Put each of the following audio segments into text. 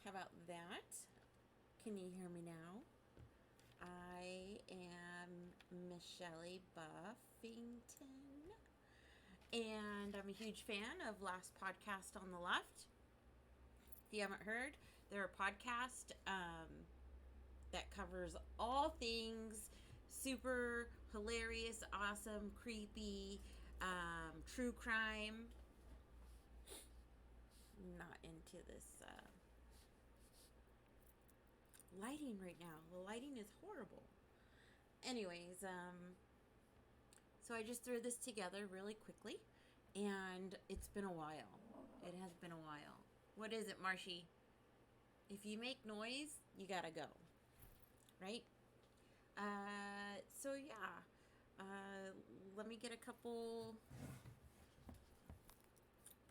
How about that? Can you hear me now? I am Michelleybuffington, and I'm a huge fan of Last Podcast on the Left. If you haven't heard, they're a podcast that covers all things super hilarious, awesome, creepy, true crime. Not into this lighting right now. The lighting is horrible. Anyways, so I just threw this together really quickly, and it's been a while. It has been a while. What is it, Marshy? If you make noise, you gotta go, right? So yeah, let me get a couple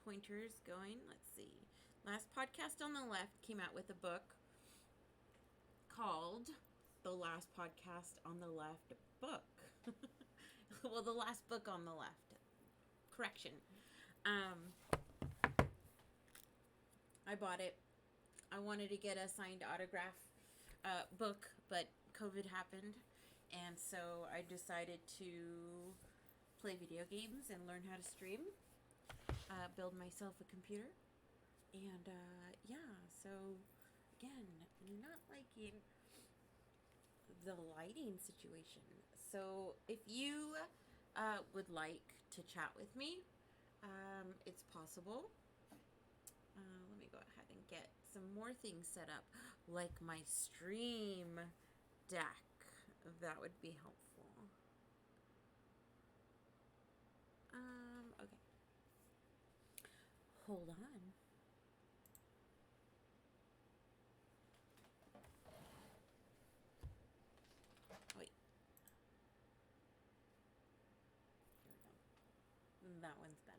pointers going. Let's see. Last Podcast on the Left came out with a book called The Last Podcast on the Left Book. Well, the last book on the left. Correction. I bought it. I wanted to get a signed autograph book, but COVID happened, and so I decided to play video games and learn how to stream, build myself a computer, and yeah, so again, not liking the lighting situation. So if you would like to chat with me, it's possible. Let me go ahead and get some more things set up, like my stream deck. That would be helpful. Okay. Hold on. Wait. Here we go. That one's better.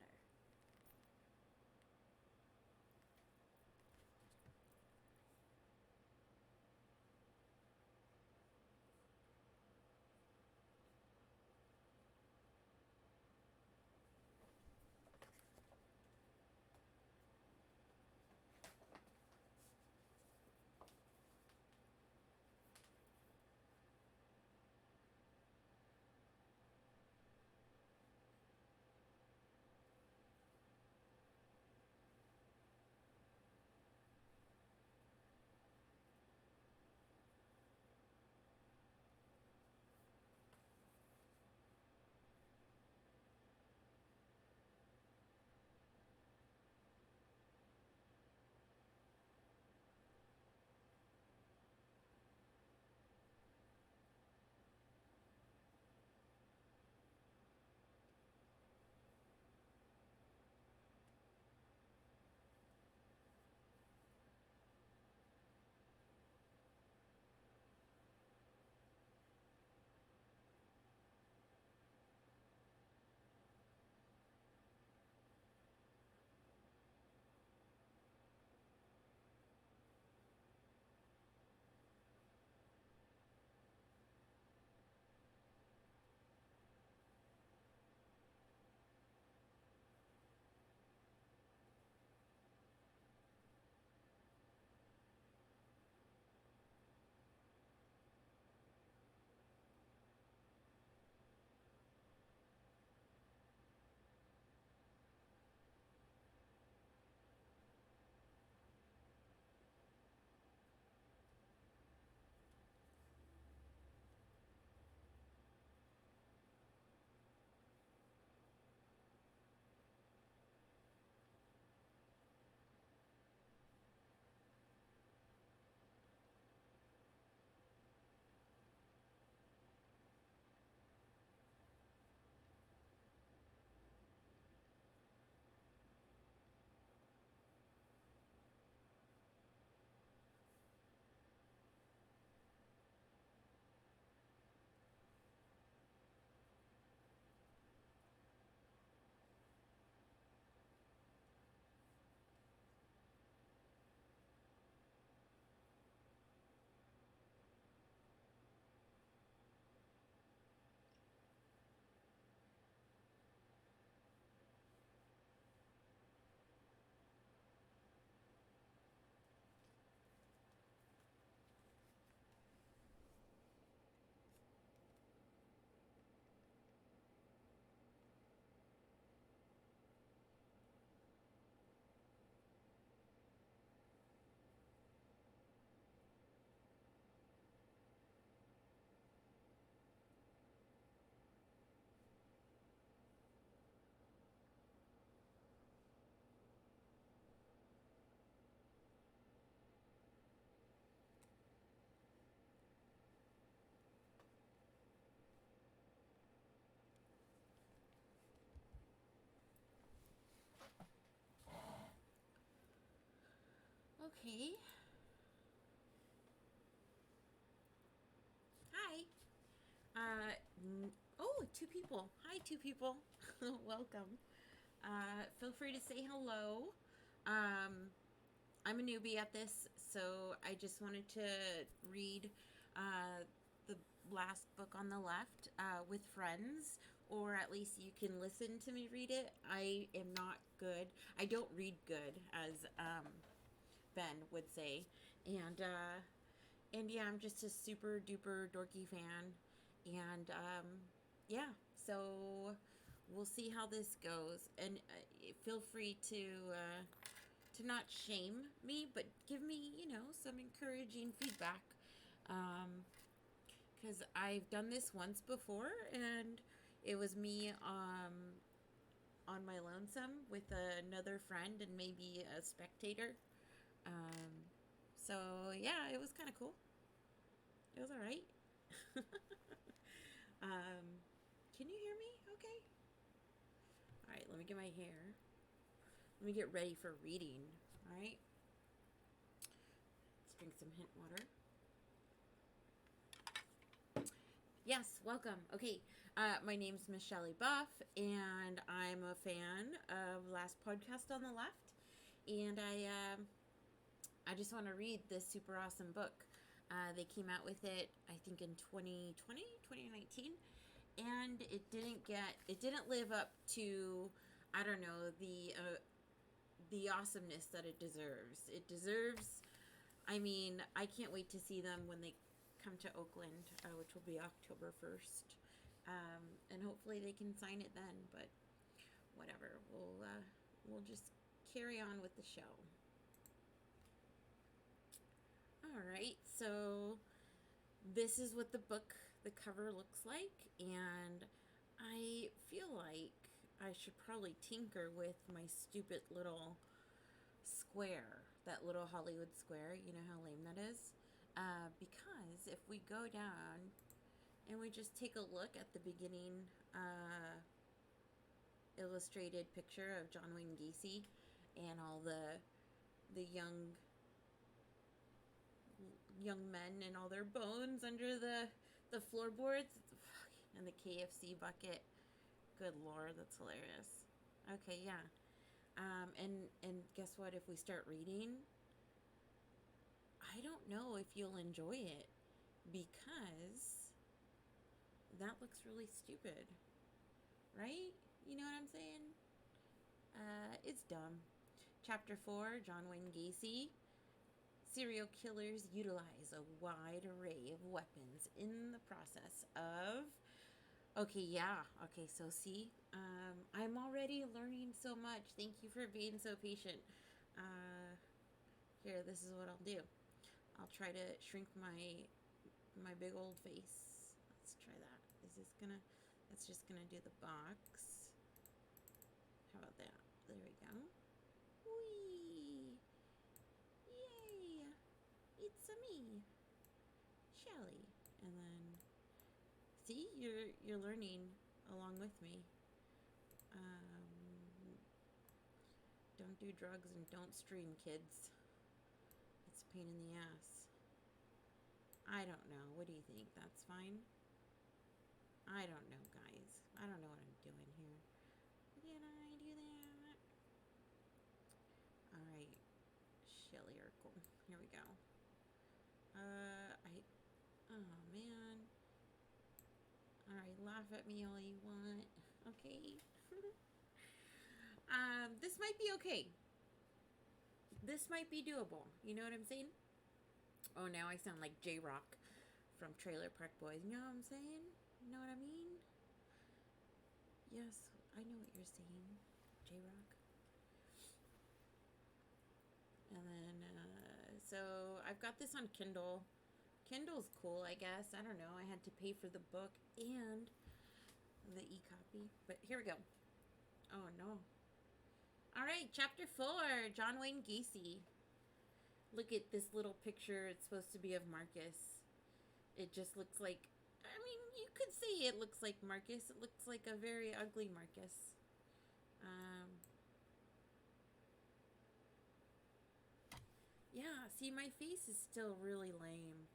Okay. Hi. Oh, two people. Hi, two people. Welcome. Feel free to say hello. Um, I'm a newbie at this, so I just wanted to read the last book on the left with friends, or at least you can listen to me read it. I am not good. I don't read good, as Ben would say, and yeah, I'm just a super duper dorky fan, and yeah, so we'll see how this goes, and feel free to not shame me, but give me, some encouraging feedback. Because I've done this once before, and it was me on my lonesome with another friend and maybe a spectator. Um, so, yeah, it was kind of cool. It was all right. Can you hear me? Okay. All right, let me get my hair. Let me get ready for reading. All right. Let's drink some hint water. Yes, welcome. Okay, my name's Michelleybuff, and I'm a fan of Last Podcast on the Left, and I just want to read this super awesome book. They came out with it, I think, in 2020, 2019, and it didn't live up to, I don't know, the awesomeness that it deserves. It deserves. I mean, I can't wait to see them when they come to Oakland, which will be October 1st. And hopefully they can sign it then, but whatever. We'll just carry on with the show. All right, so this is what the cover looks like, and I feel like I should probably tinker with my stupid little square, that little Hollywood square. You know how lame that is? Because if we go down and we just take a look at the beginning illustrated picture of John Wayne Gacy and all the young men and all their bones under the floorboards and the KFC bucket. Good Lord, that's hilarious. Okay, yeah. And guess what? If we start reading, I don't know if you'll enjoy it, because that looks really stupid, right? You know what I'm saying? It's dumb. Chapter 4, John Wayne Gacy. Serial killers utilize a wide array of weapons in the process of... Okay, yeah. Okay, so see, I'm already learning so much. Thank you for being so patient. Here, this is what I'll do. I'll try to shrink my big old face. Let's try that. That's just gonna do the box. How about that? There we go. Whee! Yay! It's a me, Shelly. And then, see, you're learning along with me. Don't do drugs and don't stream, kids. It's a pain in the ass. I don't know. What do you think? That's fine? I don't know, guys. I don't know what I'm doing here. Did I do that? Alright. Shelly Urkel. Here we go. Oh, man. Alright, laugh at me all you want. Okay. This might be okay. This might be doable. You know what I'm saying? Oh, now I sound like J-Rock from Trailer Park Boys. You know what I'm saying? You know what I mean? Yes, I know what you're saying, J-Rock. And then, so I've got this on Kindle. Kindle's cool, I guess. I don't know. I had to pay for the book and the e-copy. But here we go. Oh, no. All right, Chapter 4, John Wayne Gacy. Look at this little picture. It's supposed to be of Marcus. It just looks like... I mean, you could say it looks like Marcus. It looks like a very ugly Marcus. Yeah, see, my face is still really lame.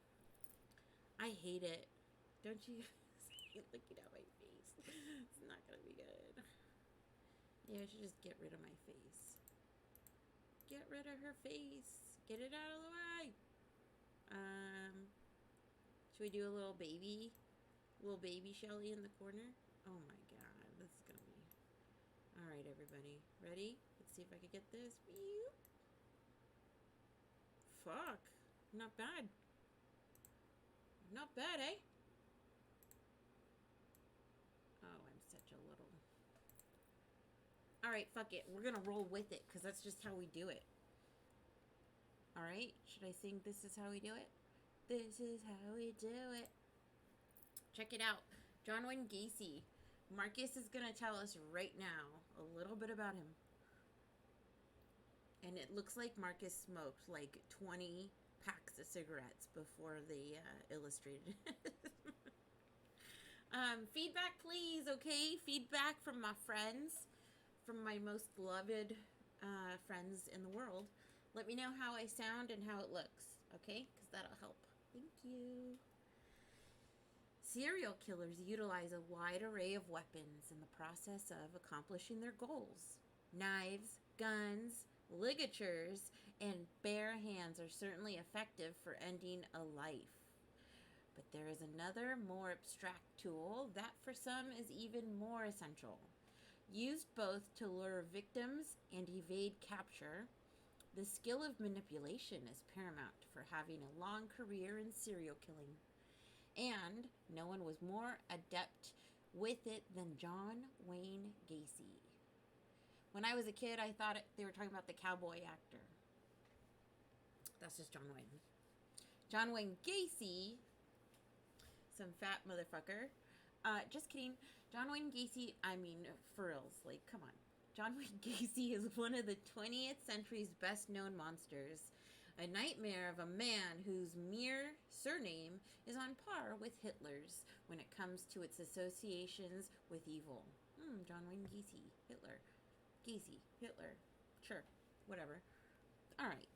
I hate it. Don't you hate looking at my face? It's not gonna be good. Yeah, I should just get rid of my face. Get rid of her face. Get it out of the way. Should we do a little baby? Little baby Shelly in the corner? Oh my god, this is gonna be... Alright, everybody. Ready? Let's see if I can get this. Fuck. Not bad. Not bad, eh? Oh, I'm such a little... Alright, fuck it. We're gonna roll with it, because that's just how we do it. Alright? Should I sing This Is How We Do It? This is how we do it. Check it out. John Wayne Gacy. Marcus is gonna tell us right now a little bit about him. And it looks like Marcus smoked like 20 packs of cigarettes before they illustrated it. Feedback, please, okay? Feedback from my friends, from my most beloved friends in the world. Let me know how I sound and how it looks, okay? Because that'll help. Thank you. Serial killers utilize a wide array of weapons in the process of accomplishing their goals. Knives, guns, ligatures, and bare hands are certainly effective for ending a life. But there is another, more abstract tool that for some is even more essential. Used both to lure victims and evade capture, the skill of manipulation is paramount for having a long career in serial killing. And no one was more adept with it than John Wayne Gacy. When I was a kid, I thought they were talking about the cowboy actor. That's just John Wayne. John Wayne Gacy, some fat motherfucker. Just kidding. John Wayne Gacy, I mean, for reals, like, come on. John Wayne Gacy is one of the 20th century's best known monsters. A nightmare of a man whose mere surname is on par with Hitler's when it comes to its associations with evil. John Wayne Gacy, Hitler. Gacy, Hitler. Sure, whatever. All right.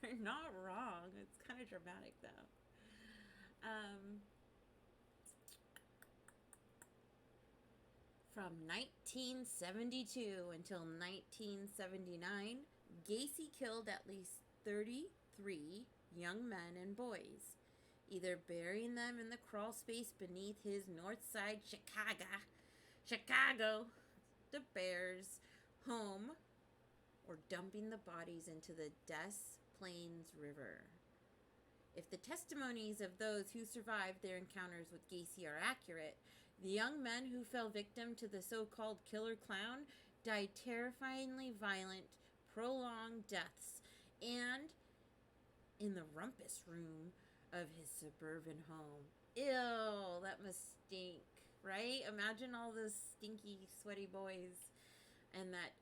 They're not wrong. It's kind of dramatic, though. From 1972 until 1979, Gacy killed at least 33 young men and boys, either burying them in the crawl space beneath his North Side Chicago, the Bears home, or dumping the bodies into the Des Plaines River. If the testimonies of those who survived their encounters with Gacy are accurate, the young men who fell victim to the so-called killer clown died terrifyingly violent, prolonged deaths, and in the rumpus room of his suburban home. Ew, that must stink, right? Imagine all those stinky, sweaty boys and that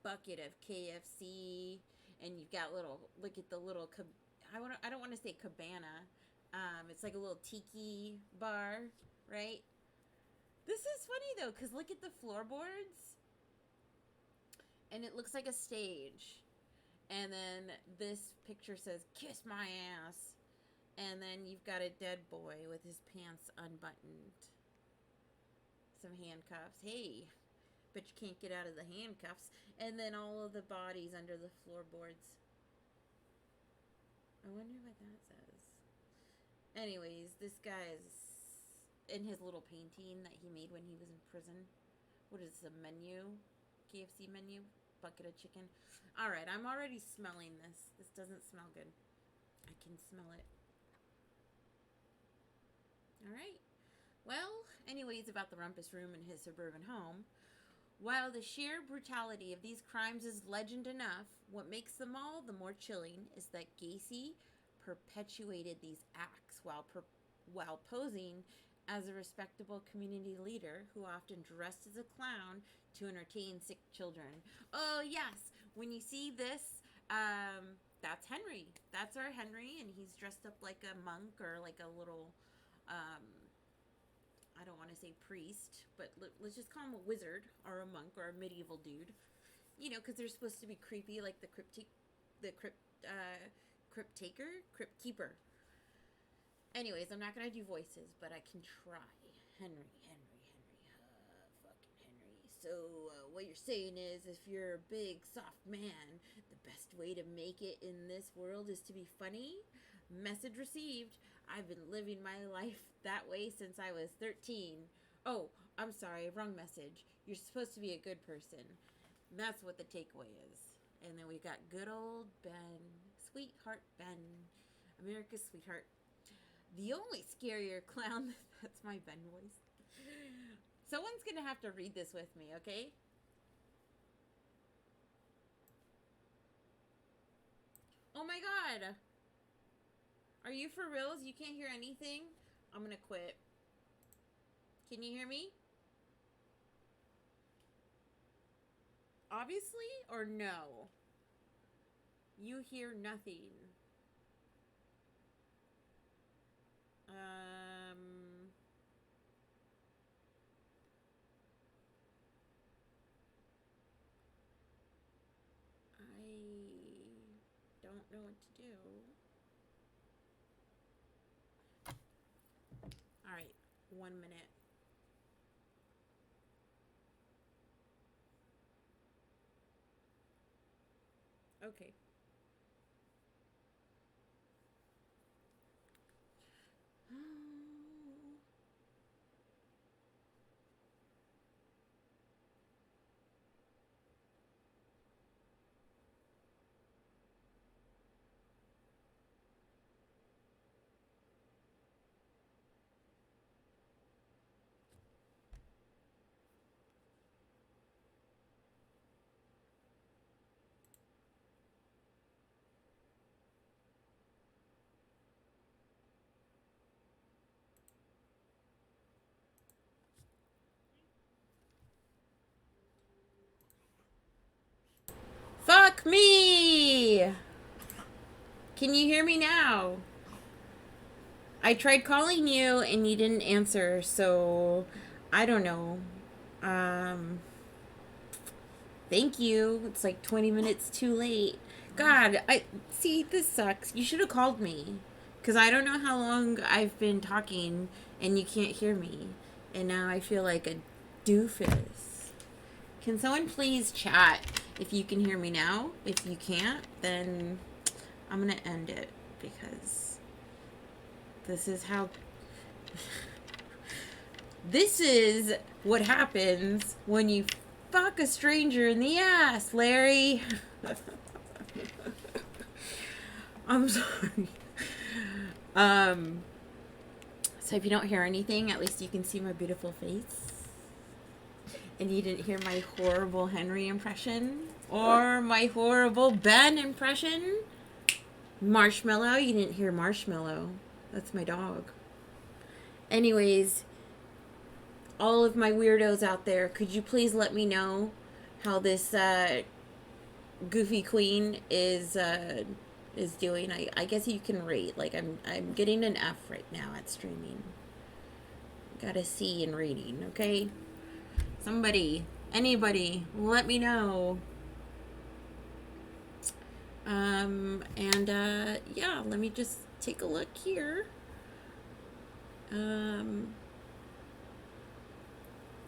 bucket of KFC, and you've got look at the little, I don't want to say cabana. It's like a little tiki bar, right? This is funny, though, because look at the floorboards. And it looks like a stage. And then this picture says, "Kiss my ass." And then you've got a dead boy with his pants unbuttoned. Some handcuffs. Hey, but you can't get out of the handcuffs. And then all of the bodies under the floorboards. I wonder what that says. Anyways, this guy is in his little painting that he made when he was in prison. What is the menu? KFC menu? Bucket of chicken. Alright, I'm already smelling this. This doesn't smell good. I can smell it. Alright. Well, anyways, about the rumpus room in his suburban home. While the sheer brutality of these crimes is legend enough, what makes them all the more chilling is that Gacy perpetuated these acts while posing as a respectable community leader who often dressed as a clown to entertain sick children. Oh, yes. When you see this, that's Henry. That's our Henry, and he's dressed up like a monk or like a little, I don't want to say priest, but let's just call him a wizard or a monk or a medieval dude. You know, because they're supposed to be creepy, like the crypt taker, crypt keeper. Anyways, I'm not gonna do voices, but I can try. Henry. Fucking Henry. So, what you're saying is, if you're a big, soft man, the best way to make it in this world is to be funny? Message received. I've been living my life that way since I was 13. Oh, I'm sorry, wrong message. You're supposed to be a good person. That's what the takeaway is. And then we got good old Ben. Sweetheart Ben. America's sweetheart. The only scarier clown. That's my Ben voice. Someone's going to have to read this with me, okay? Oh my god. Are you for reals? You can't hear anything? I'm going to quit. Can you hear me? Obviously, or no? You hear nothing. I don't know what to do. All right, 1 minute. Okay. Fuck me! Can you hear me now? I tried calling you and you didn't answer, so I don't know. Thank you. It's like 20 minutes too late. God, I see this sucks. You should have called me. Cuz I don't know how long I've been talking and you can't hear me. And now I feel like a doofus. Can someone please chat if you can hear me now? If you can't, then I'm going to end it because this is how this is what happens when you fuck a stranger in the ass, Larry. I'm sorry. So if you don't hear anything, at least you can see my beautiful face. And you didn't hear my horrible Henry impression or my horrible Ben impression. Marshmallow, you didn't hear Marshmallow. That's my dog. Anyways, all of my weirdos out there, could you please let me know how this goofy queen is doing? I guess you can rate. Like I'm getting an F right now at streaming. Got a C in rating, okay? Somebody, anybody, let me know. Yeah, let me just take a look here.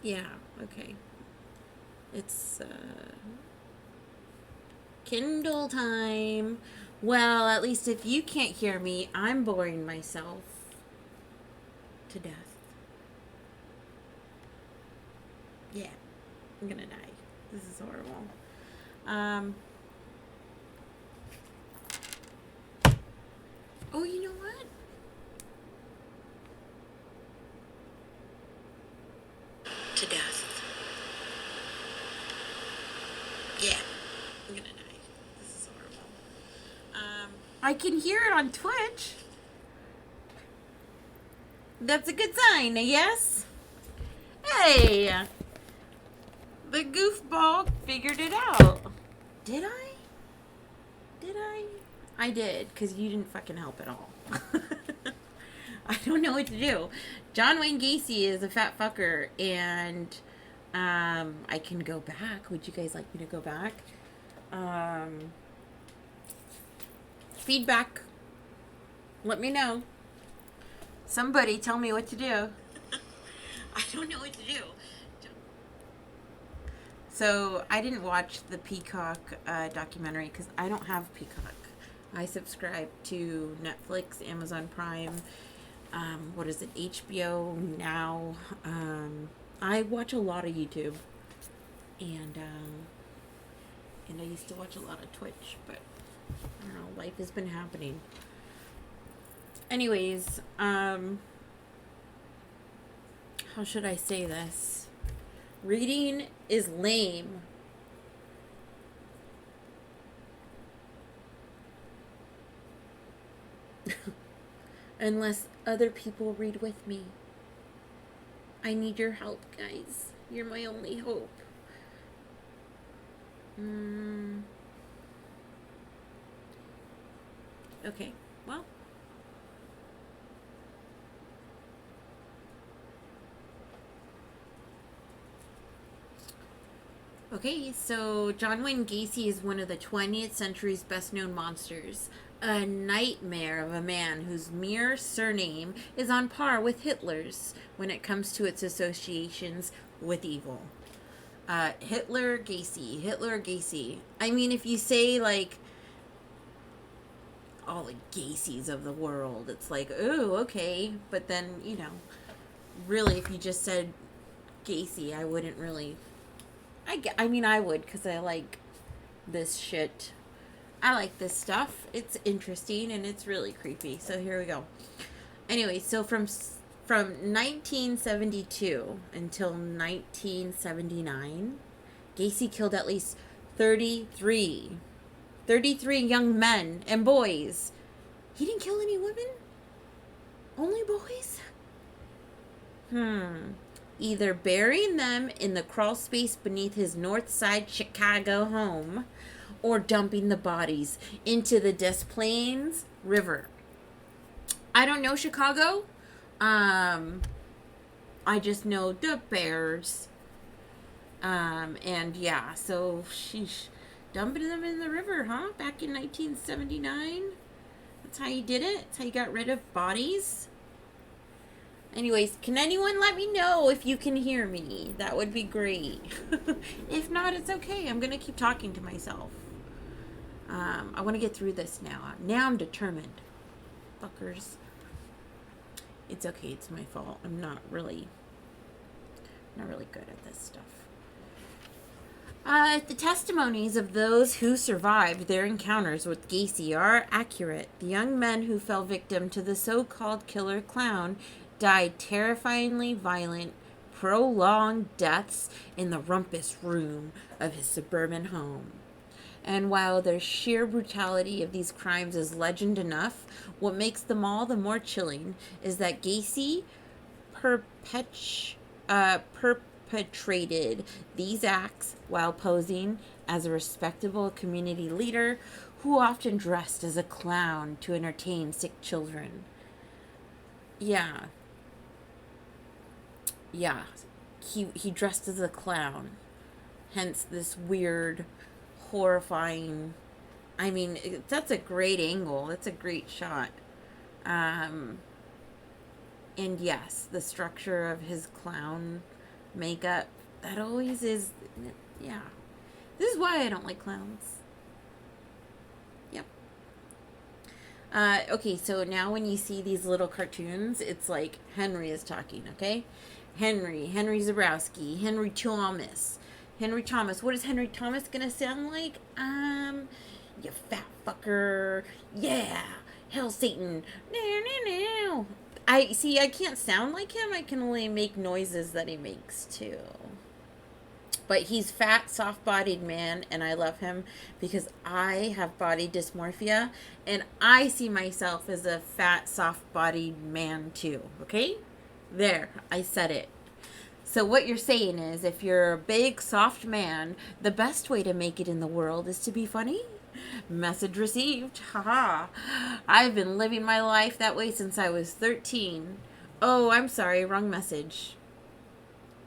Yeah, okay. It's Kindle time. Well, at least if you can't hear me, I'm boring myself to death. Yeah, I'm gonna die. This is horrible. Oh, you know what? To death. Yeah, I'm gonna die. This is horrible. I can hear it on Twitch. That's a good sign, yes? Hey! The goofball figured it out. Did I? I did, because you didn't fucking help at all. I don't know what to do. John Wayne Gacy is a fat fucker, and I can go back. Would you guys like me to go back? Feedback. Let me know. Somebody tell me what to do. I don't know what to do. So I didn't watch the Peacock documentary because I don't have Peacock. I subscribe to Netflix, Amazon Prime, what is it, HBO Now. I watch a lot of YouTube, and I used to watch a lot of Twitch, but I don't know, life has been happening. Anyways, how should I say this? Reading is lame. Unless other people read with me. I need your help, guys. You're my only hope. Okay, well. Okay, so John Wayne Gacy is one of the 20th century's best-known monsters. A nightmare of a man whose mere surname is on par with Hitler's when it comes to its associations with evil. Hitler Gacy. I mean, if you say, like, all the Gacys of the world, it's like, oh, okay. But then, you know, really, if you just said Gacy, I wouldn't really... I mean, I would, because I like this shit. I like this stuff. It's interesting, and it's really creepy. So here we go. Anyway, so from 1972 until 1979, Gacy killed at least 33 young men and boys. He didn't kill any women? Only boys? Either burying them in the crawl space beneath his North Side Chicago home or dumping the bodies into the Des Plaines River. I don't know Chicago. I just know the Bears. And yeah, so she's dumping them in the river, huh? Back in 1979. That's how you did it? That's how you got rid of bodies? Anyways, can anyone let me know if you can hear me? That would be great. If not, it's okay. I'm going to keep talking to myself. I want to get through this now. Now I'm determined. Fuckers. It's okay. It's my fault. I'm not really good at this stuff. The testimonies of those who survived their encounters with Gacy are accurate. The young men who fell victim to the so-called killer clown died terrifyingly violent, prolonged deaths in the rumpus room of his suburban home. And while the sheer brutality of these crimes is legend enough, what makes them all the more chilling is that Gacy perpetrated these acts while posing as a respectable community leader who often dressed as a clown to entertain sick children. Yeah, he dressed as a clown, hence this weird, horrifying, I mean, that's a great angle, that's a great shot, and yes, the structure of his clown makeup, that always is, yeah, this is why I don't like clowns. Yep. Okay, so now when you see these little cartoons, it's like Henry is talking, okay? Henry Zebrowski, Henry Thomas. What is Henry Thomas gonna sound like? You fat fucker. Yeah. Hell Satan. No. I can't sound like him. I can only make noises that he makes too. But he's fat, soft-bodied man, and I love him because I have body dysmorphia, and I see myself as a fat, soft-bodied man too, okay? There, I said it. So what you're saying is, if you're a big, soft man, the best way to make it in the world is to be funny? Message received. Haha. I've been living my life that way since I was 13. Oh, I'm sorry, wrong message.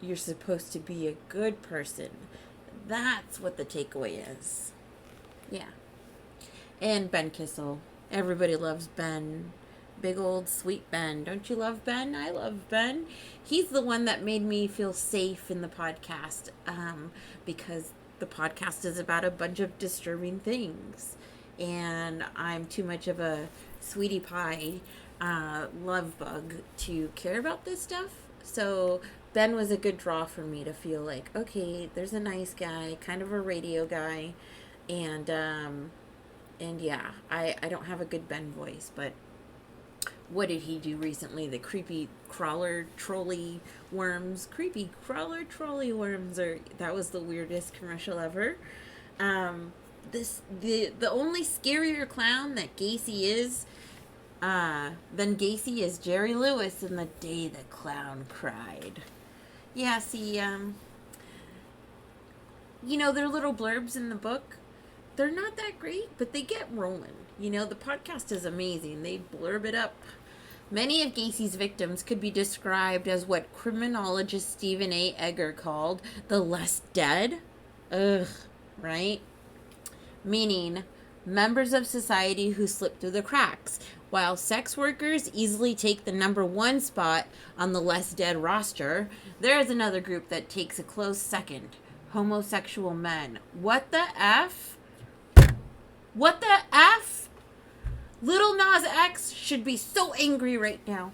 you're supposed to be a good person. That's what the takeaway is. Yeah. And Ben Kissel. Everybody loves Ben. Big old sweet Ben. Don't you love Ben? I love Ben. He's the one that made me feel safe in the podcast, because the podcast is about a bunch of disturbing things. And I'm too much of a sweetie pie love bug to care about this stuff. So Ben was a good draw for me to feel like, okay, there's a nice guy, kind of a radio guy. And yeah, I don't have a good Ben voice, but what did he do recently? The creepy crawler trolley worms. Creepy crawler trolley worms. That was the weirdest commercial ever. The only scarier clown that Gacy is than Gacy is Jerry Lewis in The Day the Clown Cried. Yeah, see, their little blurbs in the book, they're not that great, but they get rolling. The podcast is amazing. They blurb it up. Many of Gacy's victims could be described as what criminologist Stephen A. Egger called the less dead. Ugh, right? Meaning, members of society who slip through the cracks, while sex workers easily take the number one spot on the less dead roster. There is another group that takes a close second. Homosexual men. What the F? What the F? Lil Nas X should be so angry right now.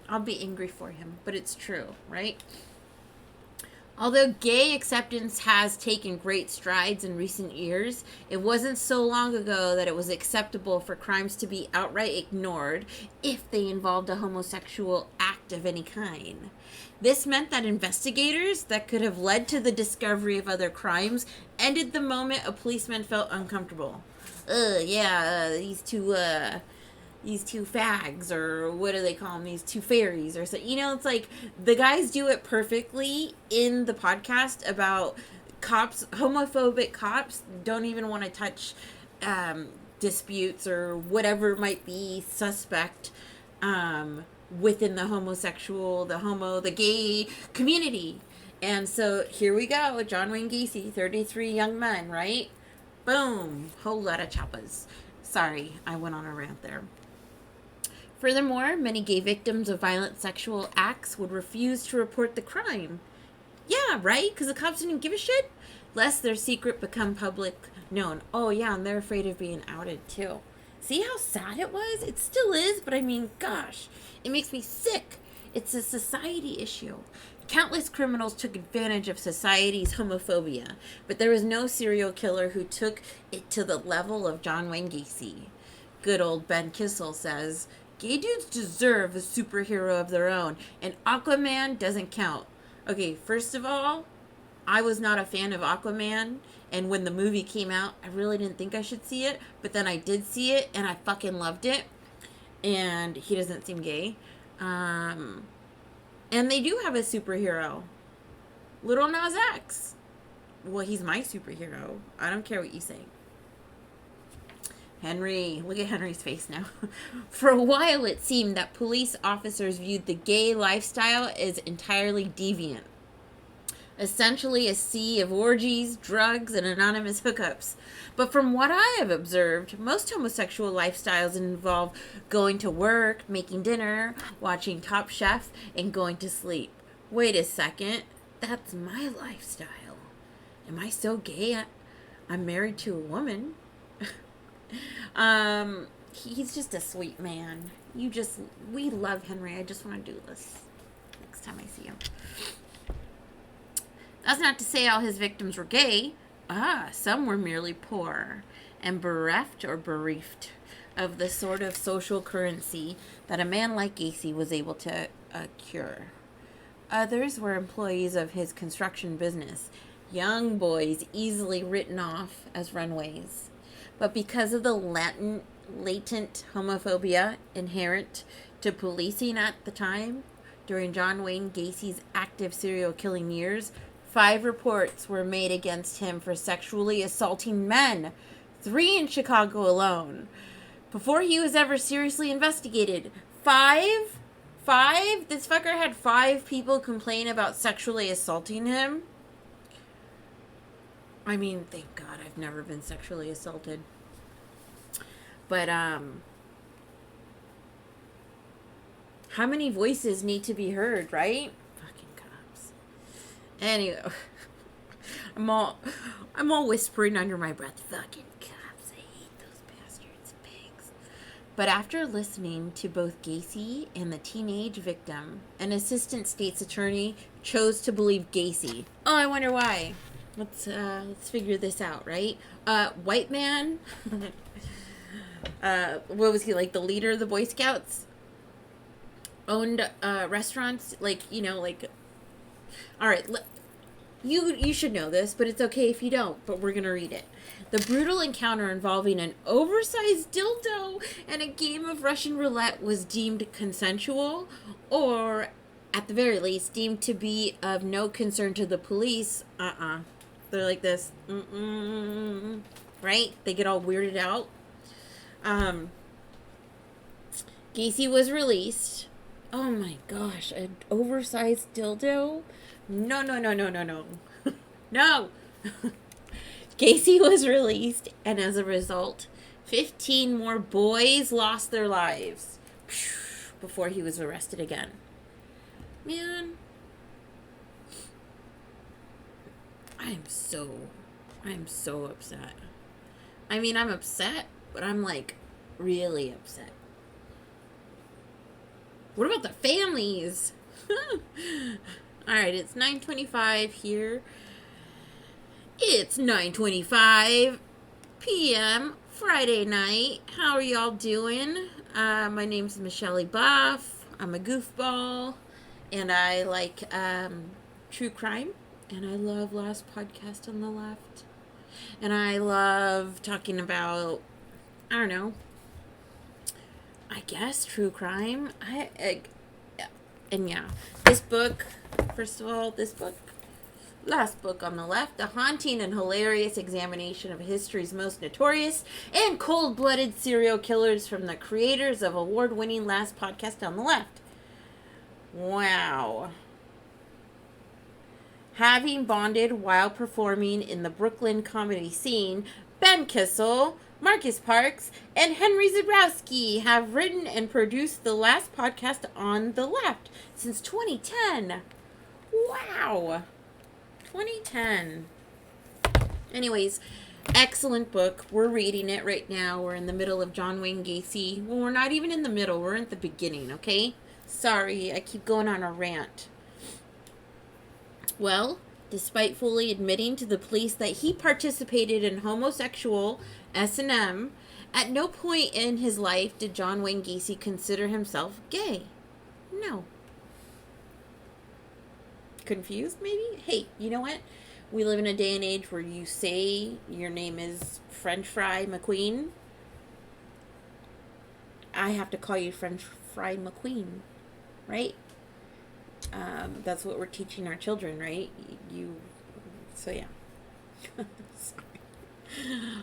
I'll be angry for him, but it's true, right? Although gay acceptance has taken great strides in recent years, it wasn't so long ago that it was acceptable for crimes to be outright ignored if they involved a homosexual act of any kind. This meant that investigators that could have led to the discovery of other crimes ended the moment a policeman felt uncomfortable. These two fags, or what do they call them? These two fairies, or so. It's like the guys do it perfectly in the podcast about cops, homophobic cops don't even want to touch disputes or whatever might be suspect within the gay community. And so here we go, John Wayne Gacy, 33 young men, right? Boom, whole lot of choppas. Sorry, I went on a rant there. Furthermore, many gay victims of violent sexual acts would refuse to report the crime. Yeah, right? Because the cops didn't give a shit? Lest their secret become public known. Oh, yeah, and they're afraid of being outed, too. See how sad it was? It still is, but I mean, gosh, it makes me sick. It's a society issue. Countless criminals took advantage of society's homophobia, but there was no serial killer who took it to the level of John Wayne Gacy. Good old Ben Kissel says, gay dudes deserve a superhero of their own, and Aquaman doesn't count. Okay, first of all, I was not a fan of Aquaman, and when the movie came out, I really didn't think I should see it, but then I did see it, and I fucking loved it, and he doesn't seem gay. And they do have a superhero. Lil Nas X. Well, he's my superhero. I don't care what you say. Henry. Look at Henry's face now. For a while, it seemed that police officers viewed the gay lifestyle as entirely deviant. Essentially a sea of orgies, drugs, and anonymous hookups. But from what I have observed, most homosexual lifestyles involve going to work, making dinner, watching Top Chef, and going to sleep. Wait a second. That's my lifestyle. Am I so gay? I'm married to a woman. He's just a sweet man. We love Henry. I just want to do this next time I see him. That's not to say all his victims were gay. Some were merely poor and bereft or bereaved of the sort of social currency that a man like Gacy was able to cure. Others were employees of his construction business, young boys easily written off as runaways. But because of the latent homophobia inherent to policing at the time, during John Wayne Gacy's active serial killing years, 5 reports were made against him for sexually assaulting men, 3 in Chicago alone, before he was ever seriously investigated. 5 This fucker had 5 people complain about sexually assaulting him. I mean, thank God I've never been sexually assaulted. But, how many voices need to be heard, right? Fucking cops. Anyway, I'm all whispering under my breath. Fucking cops. I hate those bastards. Pigs. But after listening to both Gacy and the teenage victim, an assistant state's attorney chose to believe Gacy. Oh, I wonder why. Let's figure this out, right? White man. What was he, like the leader of the Boy Scouts? Owned restaurants, like, you know, like. All right, you should know this, but it's okay if you don't. But we're gonna read it. The brutal encounter involving an oversized dildo and a game of Russian roulette was deemed consensual, or at the very least deemed to be of no concern to the police. They're like this. Right? They get all weirded out. Gacy was released. Oh my gosh, an oversized dildo? No. No. Gacy was released, and as a result, 15 more boys lost their lives before he was arrested again. Man, I'm so upset. I mean, I'm upset, but I'm like really upset. What about the families? All right, it's 9:25 here. It's 9:25 p.m. Friday night. How are y'all doing? My name's Michelleybuff. I'm a goofball, and I like true crime, and I love Last Podcast on the Left, and I love talking about, I don't know, I guess true crime. And yeah, this book, first of all, Last Book on the Left, a haunting and hilarious examination of history's most notorious and cold-blooded serial killers from the creators of award-winning Last Podcast on the Left. Wow. Having bonded while performing in the Brooklyn comedy scene, Ben Kissel, Marcus Parks, and Henry Zebrowski have written and produced the Last Podcast on the Left since 2010. Wow. 2010. Anyways, excellent book. We're reading it right now. We're in the middle of John Wayne Gacy. Well, we're not even in the middle. We're at the beginning, okay? Sorry, I keep going on a rant. Well, despite fully admitting to the police that he participated in homosexual S&M, at no point in his life did John Wayne Gacy consider himself gay. No. Confused, maybe? Hey, you know what? We live in a day and age where you say your name is French Fry McQueen. I have to call you French Fry McQueen, right? That's what we're teaching our children, right? So yeah.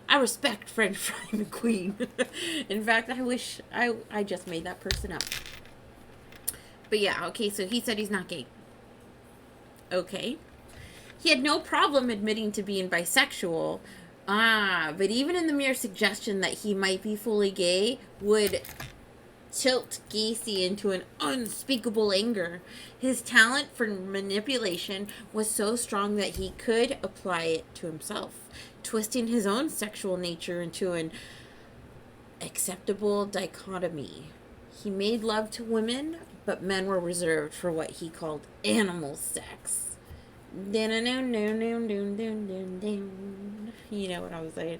I respect French Fry McQueen. In fact, I wish I just made that person up. But yeah, okay, so he said he's not gay. Okay. He had no problem admitting to being bisexual. But even in the mere suggestion that he might be fully gay would tilt Gacy into an unspeakable anger. His talent for manipulation was so strong that he could apply it to himself, twisting his own sexual nature into an acceptable dichotomy. He made love to women, but men were reserved for what he called animal sex. You know what I was saying.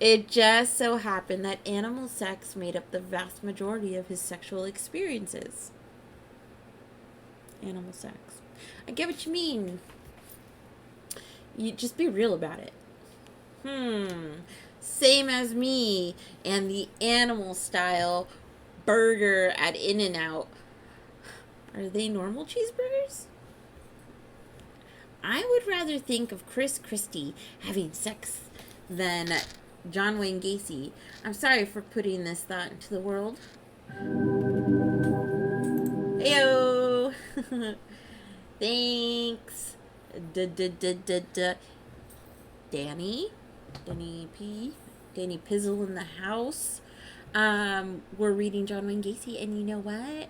It just so happened that animal sex made up the vast majority of his sexual experiences. Animal sex. I get what you mean. You just be real about it. Same as me and the animal style burger at In-N-Out. Are they normal cheeseburgers? I would rather think of Chris Christie having sex than John Wayne Gacy. I'm sorry for putting this thought into the world. Heyo. Thanks. Danny P. Danny Pizzle in the house. We're reading John Wayne Gacy, and you know what?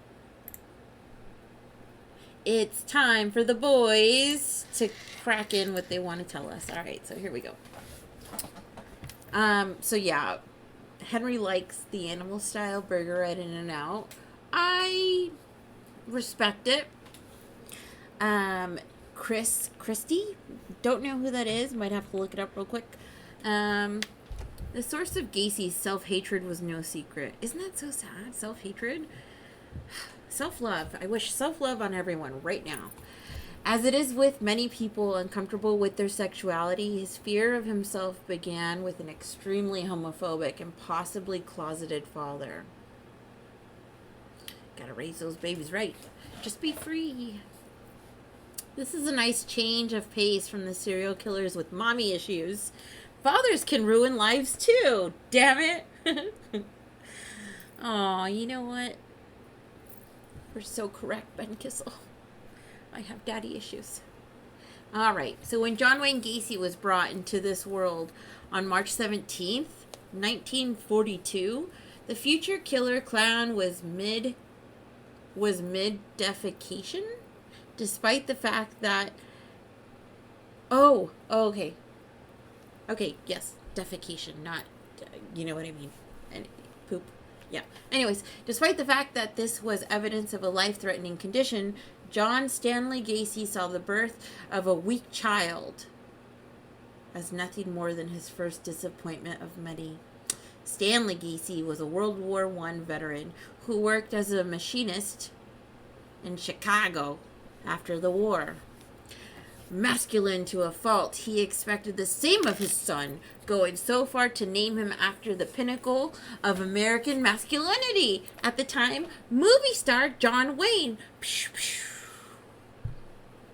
It's time for the boys to crack in what they want to tell us. All right, so here we go. So yeah, Henry likes the animal style burger at In-N-Out. I respect it. Christy, don't know who that is. Might have to look it up real quick. The source of Gacy's self-hatred was no secret. Isn't that so sad? Self-hatred? Self-love. I wish self-love on everyone right now. As it is with many people uncomfortable with their sexuality, his fear of himself began with an extremely homophobic and possibly closeted father. Gotta raise those babies right. Just be free. This is a nice change of pace from the serial killers with mommy issues. Fathers can ruin lives too. Damn it. Aw, you know what? You're so correct, Ben Kissel. I have daddy issues. All right. So when John Wayne Gacy was brought into this world on March 17th, 1942, the future killer clown was mid-defecation, despite the fact that... okay. Okay, yes, defecation, not, you know what I mean, poop. Yeah. Anyways, despite the fact that this was evidence of a life-threatening condition, John Stanley Gacy saw the birth of a weak child as nothing more than his first disappointment of many. Stanley Gacy was a World War I veteran who worked as a machinist in Chicago after the war. Masculine to a fault, he expected the same of his son, going so far to name him after the pinnacle of American masculinity. At the time, movie star John Wayne.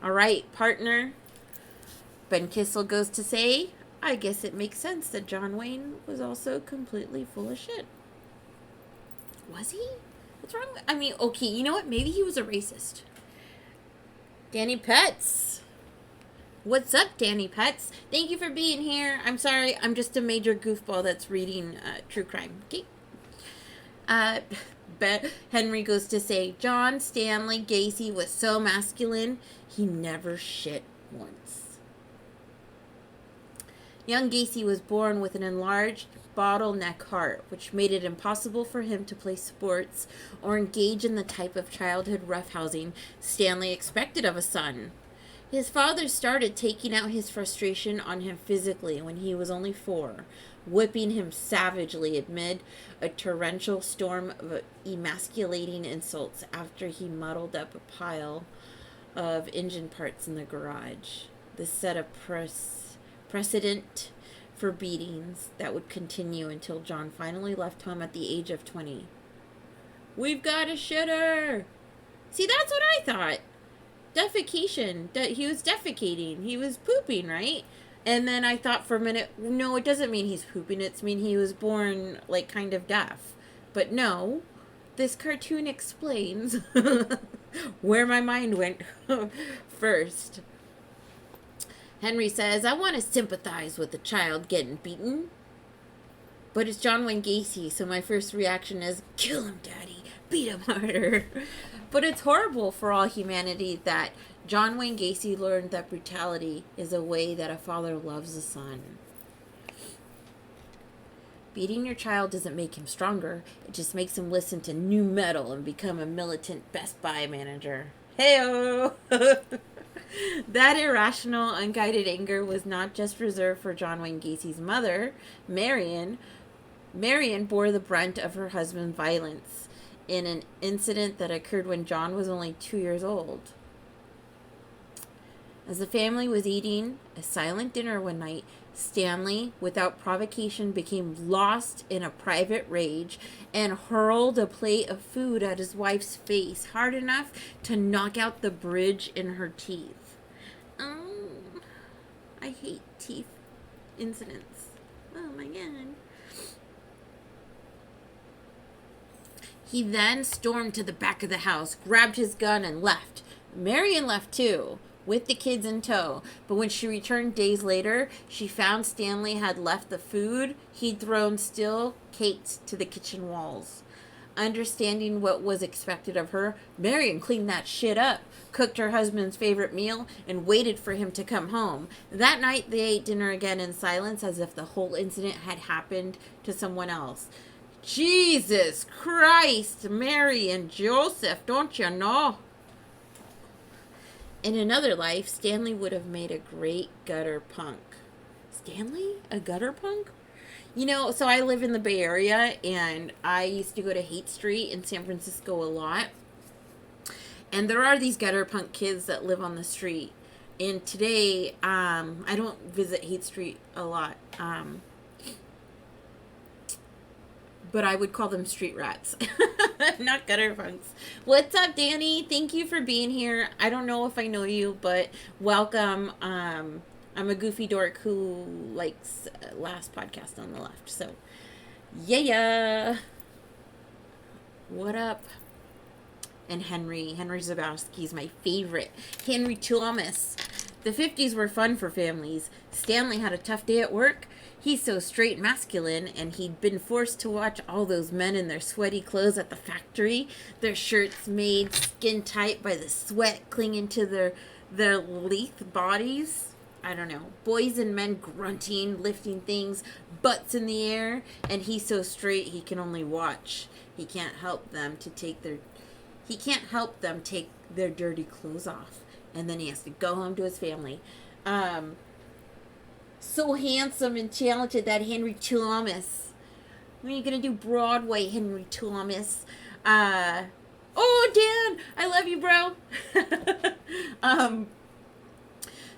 All right, partner. Ben Kissel goes to say, I guess it makes sense that John Wayne was also completely full of shit. Was he? What's wrong? I mean, okay, you know what? Maybe he was a racist. Danny Pets. What's up, Danny Pets? Thank you for being here. I'm sorry, I'm just a major goofball that's reading true crime. Okay. Henry goes to say, John Stanley Gacy was so masculine, he never shit once. Young Gacy was born with an enlarged bottleneck heart, which made it impossible for him to play sports or engage in the type of childhood roughhousing Stanley expected of a son. His father started taking out his frustration on him physically when he was only 4, whipping him savagely amid a torrential storm of emasculating insults after he muddled up a pile of engine parts in the garage. This set a precedent for beatings that would continue until John finally left home at the age of 20. We've got a shitter! See, that's what I thought. Defecation. He was defecating. He was pooping, right? And then I thought for a minute, no, it doesn't mean he's pooping. It's mean he was born, like, kind of deaf. But no, this cartoon explains where my mind went first. Henry says, I want to sympathize with the child getting beaten. But it's John Wayne Gacy, so my first reaction is, kill him, Daddy. Beat him harder. But it's horrible for all humanity that John Wayne Gacy learned that brutality is a way that a father loves a son. Beating your child doesn't make him stronger. It just makes him listen to new metal and become a militant Best Buy manager. Hey-o! That irrational, unguided anger was not just reserved for John Wayne Gacy's mother, Marion. Marion bore the brunt of her husband's violence in an incident that occurred when John was only 2 years old. As the family was eating a silent dinner one night, Stanley, without provocation, became lost in a private rage and hurled a plate of food at his wife's face hard enough to knock out the bridge in her teeth. I hate teeth incidents. Oh my god. He then stormed to the back of the house, grabbed his gun, and left. Marion left too, with the kids in tow. But when she returned days later, she found Stanley had left the food he'd thrown still caked to the kitchen walls. Understanding what was expected of her, Marion cleaned that shit up, cooked her husband's favorite meal, and waited for him to come home. That night, they ate dinner again in silence as if the whole incident had happened to someone else. Jesus Christ, Mary and Joseph, don't you know? In another life, Stanley would have made a great gutter punk. Stanley? A gutter punk? You know, so I live in the Bay Area, and I used to go to Haight Street in San Francisco a lot. And there are these gutter punk kids that live on the street. And today, I don't visit Haight Street a lot. But I would call them street rats, not gutter punks. What's up, Danny? Thank you for being here. I don't know if I know you, but welcome. I'm a goofy dork who likes last podcast on the left. So, yeah. What up? And Henry Zebrowski is my favorite. Henry Thomas. The 50s were fun for families. Stanley had a tough day at work. He's so straight masculine, and he'd been forced to watch all those men in their sweaty clothes at the factory, their shirts made skin tight by the sweat clinging to their lithe bodies. I don't know. Boys and men grunting, lifting things, butts in the air, and he's so straight he can only watch. He can't help them take their dirty clothes off, and then he has to go home to his family. So handsome and talented, that Henry Thomas. When are you gonna do Broadway, Henry Thomas? Oh, Dan, I love you, bro.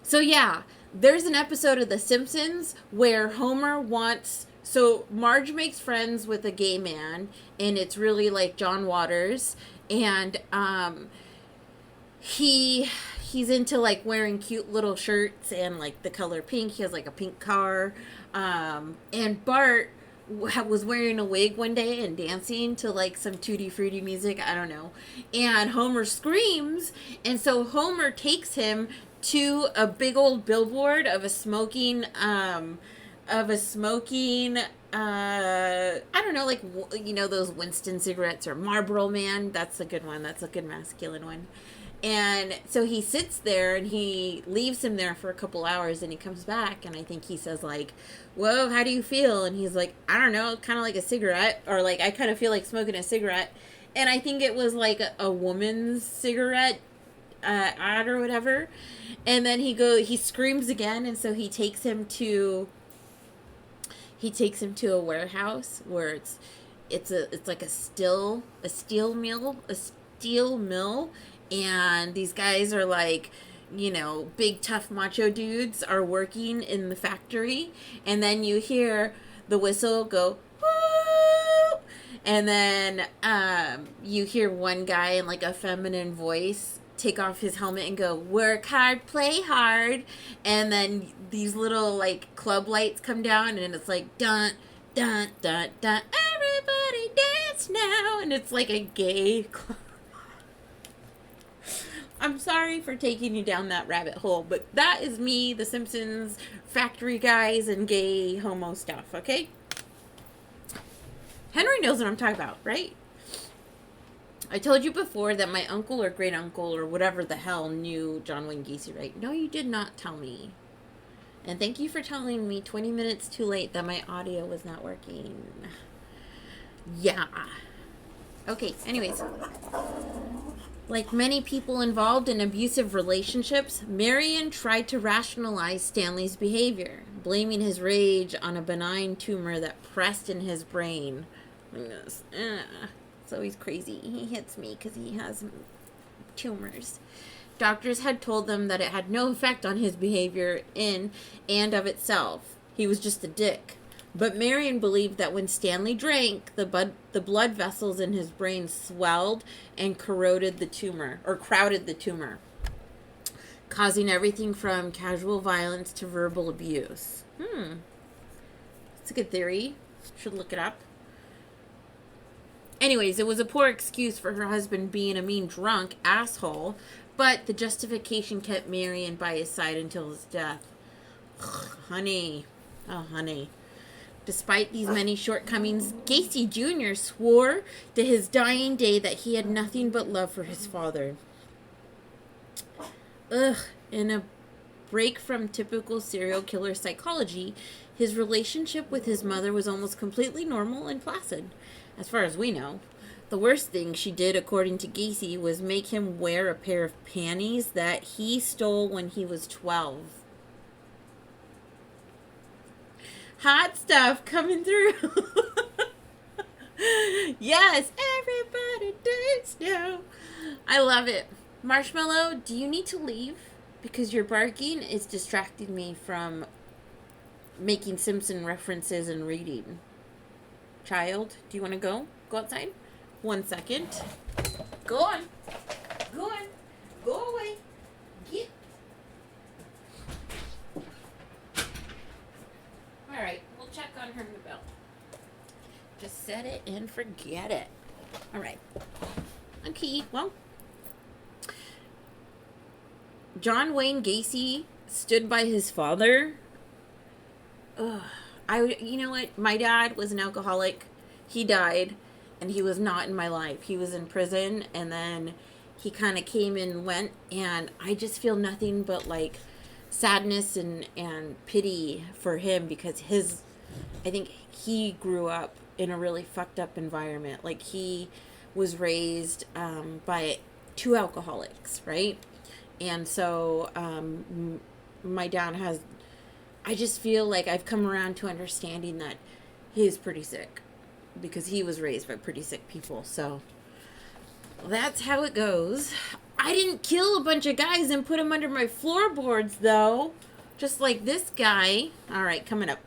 So yeah, there's an episode of The Simpsons where Homer wants. So Marge makes friends with a gay man, and it's really like John Waters, and he's into like wearing cute little shirts and like the color pink. He has like a pink car. And Bart was wearing a wig one day and dancing to like some Tutti Frutti music. I don't know. And Homer screams. And so Homer takes him to a big old billboard of a smoking, I don't know, like, you know, those Winston cigarettes or Marlboro Man. That's a good one. That's a good masculine one. And so he sits there and he leaves him there for a couple hours and he comes back and I think he says like, whoa, how do you feel? And he's like, I don't know, kind of like a cigarette, or like, I kind of feel like smoking a cigarette. And I think it was like a woman's cigarette ad or whatever. And then he screams again. And so he takes him to a warehouse where it's like a steel mill. And these guys are like, you know, big tough macho dudes are working in the factory. And then you hear the whistle go, woo! And then you hear one guy in like a feminine voice take off his helmet and go, work hard, play hard. And then these little like club lights come down and it's like, dun, dun, dun, dun, everybody dance now. And it's like a gay club. I'm sorry for taking you down that rabbit hole, but that is me, The Simpsons, factory guys, and gay homo stuff, okay? Henry knows what I'm talking about, right? I told you before that my uncle or great uncle or whatever the hell knew John Wayne Gacy, right? No, you did not tell me. And thank you for telling me 20 minutes too late that my audio was not working. Yeah. Okay, anyways. Like many people involved in abusive relationships, Marion tried to rationalize Stanley's behavior, blaming his rage on a benign tumor that pressed in his brain. So he's crazy. He hits me because he has tumors. Doctors had told them that it had no effect on his behavior in and of itself. He was just a dick. But Marion believed that when Stanley drank, the blood vessels in his brain swelled and crowded the tumor, causing everything from casual violence to verbal abuse. That's a good theory. Should look it up. Anyways, it was a poor excuse for her husband being a mean drunk asshole, but the justification kept Marion by his side until his death. Honey. Oh, honey. Despite these many shortcomings, Gacy Jr. swore to his dying day that he had nothing but love for his father. In a break from typical serial killer psychology, his relationship with his mother was almost completely normal and placid, as far as we know. The worst thing she did, according to Gacy, was make him wear a pair of panties that he stole when he was 12. Hot stuff coming through. Yes, everybody dance now. I love it. Marshmallow, do you need to leave? Because your barking is distracting me from making Simpson references and reading. Child, do you want to go? Go outside? 1 second. Go on. Go on. Go away. Get. Alright, we'll check on her in the bell. Just set it and forget it. Alright. Okay, well. John Wayne Gacy stood by his father. You know what? My dad was an alcoholic. He died, and he was not in my life. He was in prison, and then he kind of came and went, and I just feel nothing but like sadness and pity for him, because I think he grew up in a really fucked up environment. Like, he was raised by 2 alcoholics, right? And so my dad has, I just feel like I've come around to understanding that he's pretty sick, because he was raised by pretty sick people. So that's how it goes. I didn't kill a bunch of guys and put them under my floorboards, though. Just like this guy. All right, coming up.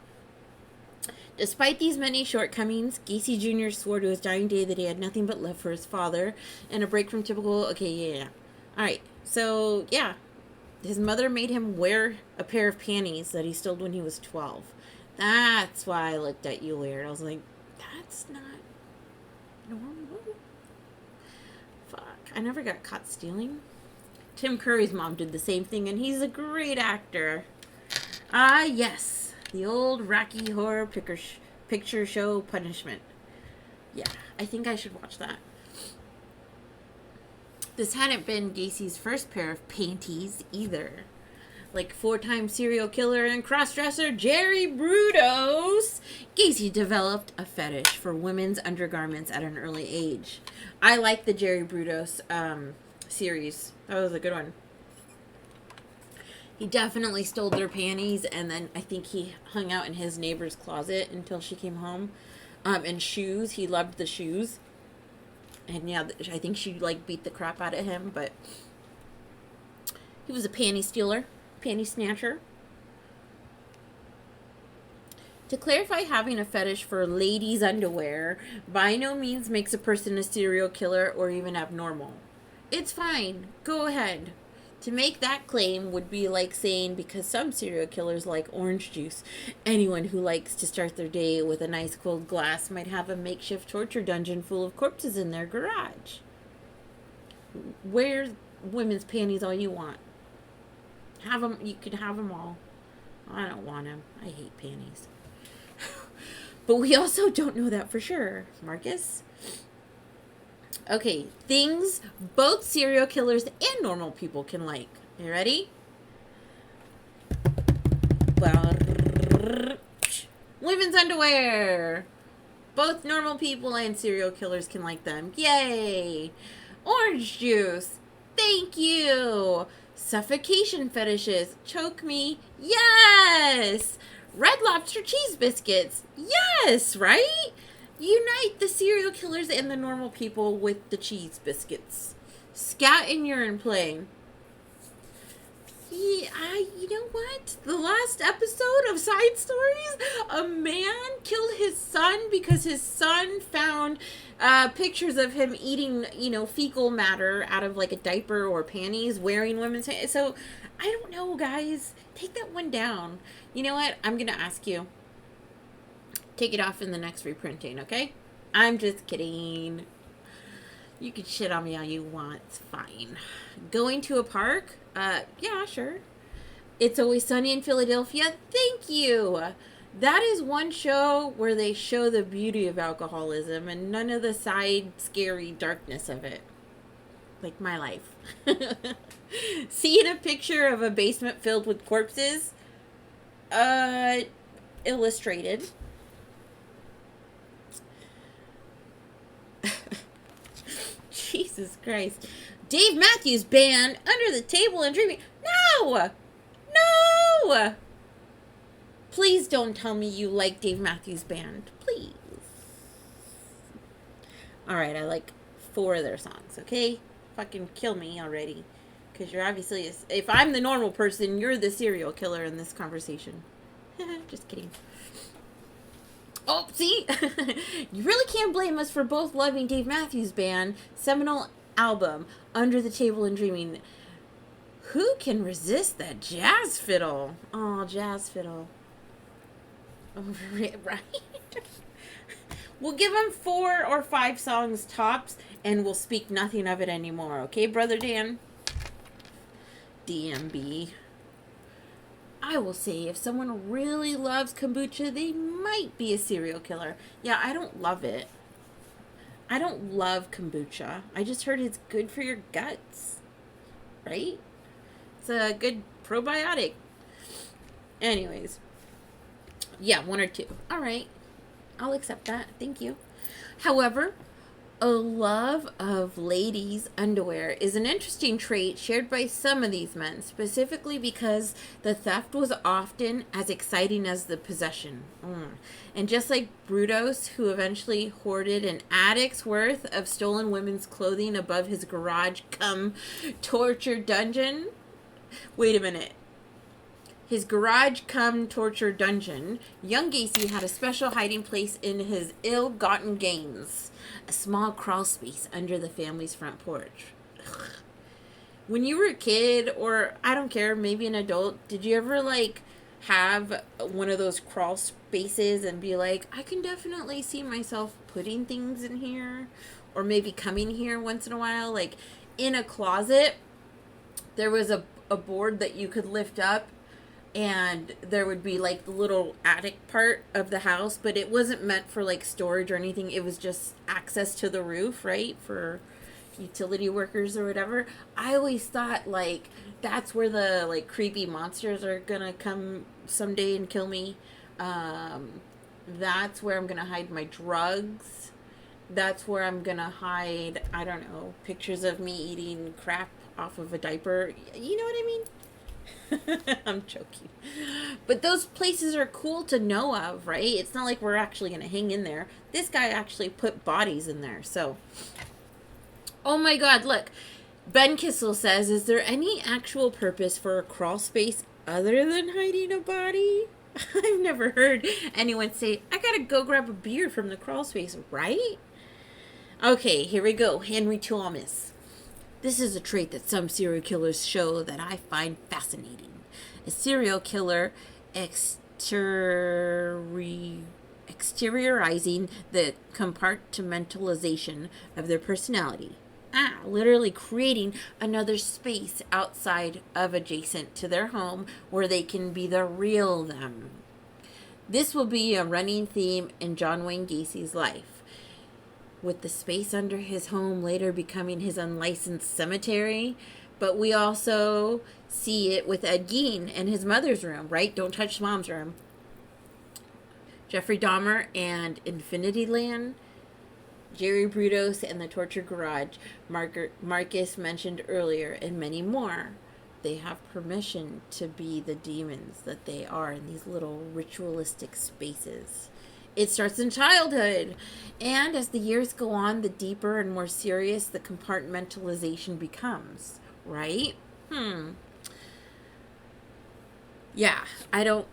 Despite these many shortcomings, Gacy Jr. swore to his dying day that he had nothing but love for his father, and a break from typical... Okay, yeah. All right, so, yeah. His mother made him wear a pair of panties that he stole when he was 12. That's why I looked at you weird. I was like, that's not normal. Fuck. I never got caught stealing. Tim Curry's mom did the same thing, and he's a great actor. Ah, yes. The old Rocky Horror Picture Show Punishment. Yeah, I think I should watch that. This hadn't been Gacy's first pair of panties either. Like 4-time serial killer and crossdresser Jerry Brudos, Gacy developed a fetish for women's undergarments at an early age. I like the Jerry Brudos series. That was a good one. He definitely stole their panties, and then I think he hung out in his neighbor's closet until she came home. And shoes. He loved the shoes. And yeah, I think she like beat the crap out of him, but he was a panty stealer, panty snatcher. To clarify, having a fetish for ladies' underwear by no means makes a person a serial killer or even abnormal. It's fine. Go ahead. To make that claim would be like saying, because some serial killers like orange juice, anyone who likes to start their day with a nice cold glass might have a makeshift torture dungeon full of corpses in their garage. Wear women's panties all you want. Have them. You can have them all. I don't want them. I hate panties. But we also don't know that for sure, Marcus. Okay, things both serial killers and normal people can like. You ready? Well, women's underwear. Both normal people and serial killers can like them. Yay! Orange juice. Thank you. Suffocation fetishes. Choke me. Yes! Red Lobster cheese biscuits. Yes, right? Unite the serial killers and the normal people with the cheese biscuits. Scat and urine play. Yeah, you know what? The last episode of Side Stories, a man killed his son because his son found pictures of him eating, fecal matter out of like a diaper or panties, wearing women's panties. So, I don't know, guys. Take that one down. You know what? I'm going to ask you. Take it off in the next reprinting, okay? I'm just kidding. You can shit on me all you want. It's fine. Going to a park? Yeah, sure. It's Always Sunny in Philadelphia. Thank you. That is one show where they show the beauty of alcoholism and none of the side scary darkness of it. Like my life. Seeing a picture of a basement filled with corpses? Illustrated. Jesus Christ. Dave Matthews Band, Under the Table and Dreaming. No! No! Please don't tell me you like Dave Matthews Band. Please. Alright, I like 4 of their songs, okay? Fucking kill me already. Because you're obviously, if I'm the normal person, you're the serial killer in this conversation. Just kidding. Oh, see? You really can't blame us for both loving Dave Matthews Band, seminal album, Under the Table and Dreaming. Who can resist that jazz fiddle? Oh, jazz fiddle. Oh, right? We'll give him 4 or 5 songs tops, and we'll speak nothing of it anymore. Okay, Brother Dan? DMB. I will say, if someone really loves kombucha, they might be a serial killer. Yeah, I don't love it. I don't love kombucha. I just heard it's good for your guts. Right? It's a good probiotic. Anyways. Yeah, 1 or 2. All right. I'll accept that. Thank you. However, a love of ladies' underwear is an interesting trait shared by some of these men, specifically because the theft was often as exciting as the possession. And just like Brudos, who eventually hoarded an attic's worth of stolen women's clothing above his garage cum torture dungeon. Wait a minute. His garage cum torture dungeon, young Gacy had a special hiding place in his ill-gotten gains. A small crawl space under the family's front porch. Ugh. When you were a kid, or I don't care, maybe an adult, did you ever like have one of those crawl spaces and be like, I can definitely see myself putting things in here, or maybe coming here once in a while? Like in a closet, there was a board that you could lift up, and there would be like the little attic part of the house, but it wasn't meant for like storage or anything. It was just access to the roof, right? For utility workers or whatever. I always thought like that's where the like creepy monsters are gonna come someday and kill me. That's where I'm gonna hide my drugs. That's where I'm gonna hide, I don't know, pictures of me eating crap off of a diaper. You know what I mean? I'm joking. But those places are cool to know of, right? It's not like we're actually going to hang in there. This guy actually put bodies in there. So, oh my God, look. Ben Kissel says, is there any actual purpose for a crawl space other than hiding a body? I've never heard anyone say, I got to go grab a beer from the crawl space, right? Okay, here we go. Henry Thomas. This is a trait that some serial killers show that I find fascinating. A serial killer exteriorizing the compartmentalization of their personality. Literally creating another space outside of adjacent to their home where they can be the real them. This will be a running theme in John Wayne Gacy's life, with the space under his home later becoming his unlicensed cemetery. But we also see it with Ed Gein and his mother's room, right? Don't touch mom's room. Jeffrey Dahmer and Infinity Land, Jerry Brudos and the Torture Garage, Marcus mentioned earlier, and many more. They have permission to be the demons that they are in these little ritualistic spaces. It starts in childhood, and as the years go on, the deeper and more serious the compartmentalization becomes, right? Yeah, I don't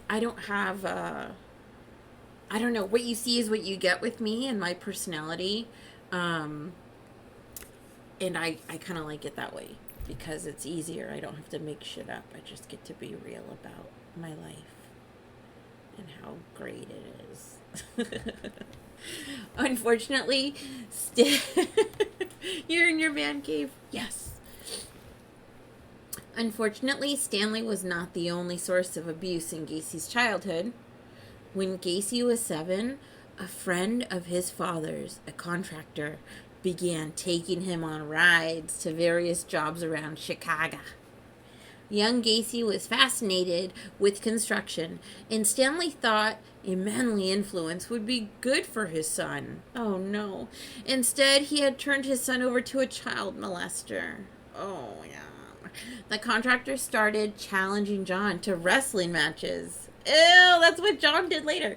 have, I don't know, what you see is what you get with me and my personality, and I kind of like it that way, because it's easier. I don't have to make shit up. I just get to be real about my life and how great it is. Unfortunately, you're in your man cave. Yes. Unfortunately, Stanley was not the only source of abuse in Gacy's childhood. When Gacy was 7, a friend of his father's, a contractor, began taking him on rides to various jobs around Chicago. Young Gacy was fascinated with construction, and Stanley thought a manly influence would be good for his son. Oh no. Instead, he had turned his son over to a child molester. Oh yeah. The contractor started challenging John to wrestling matches. Ew, that's what John did later.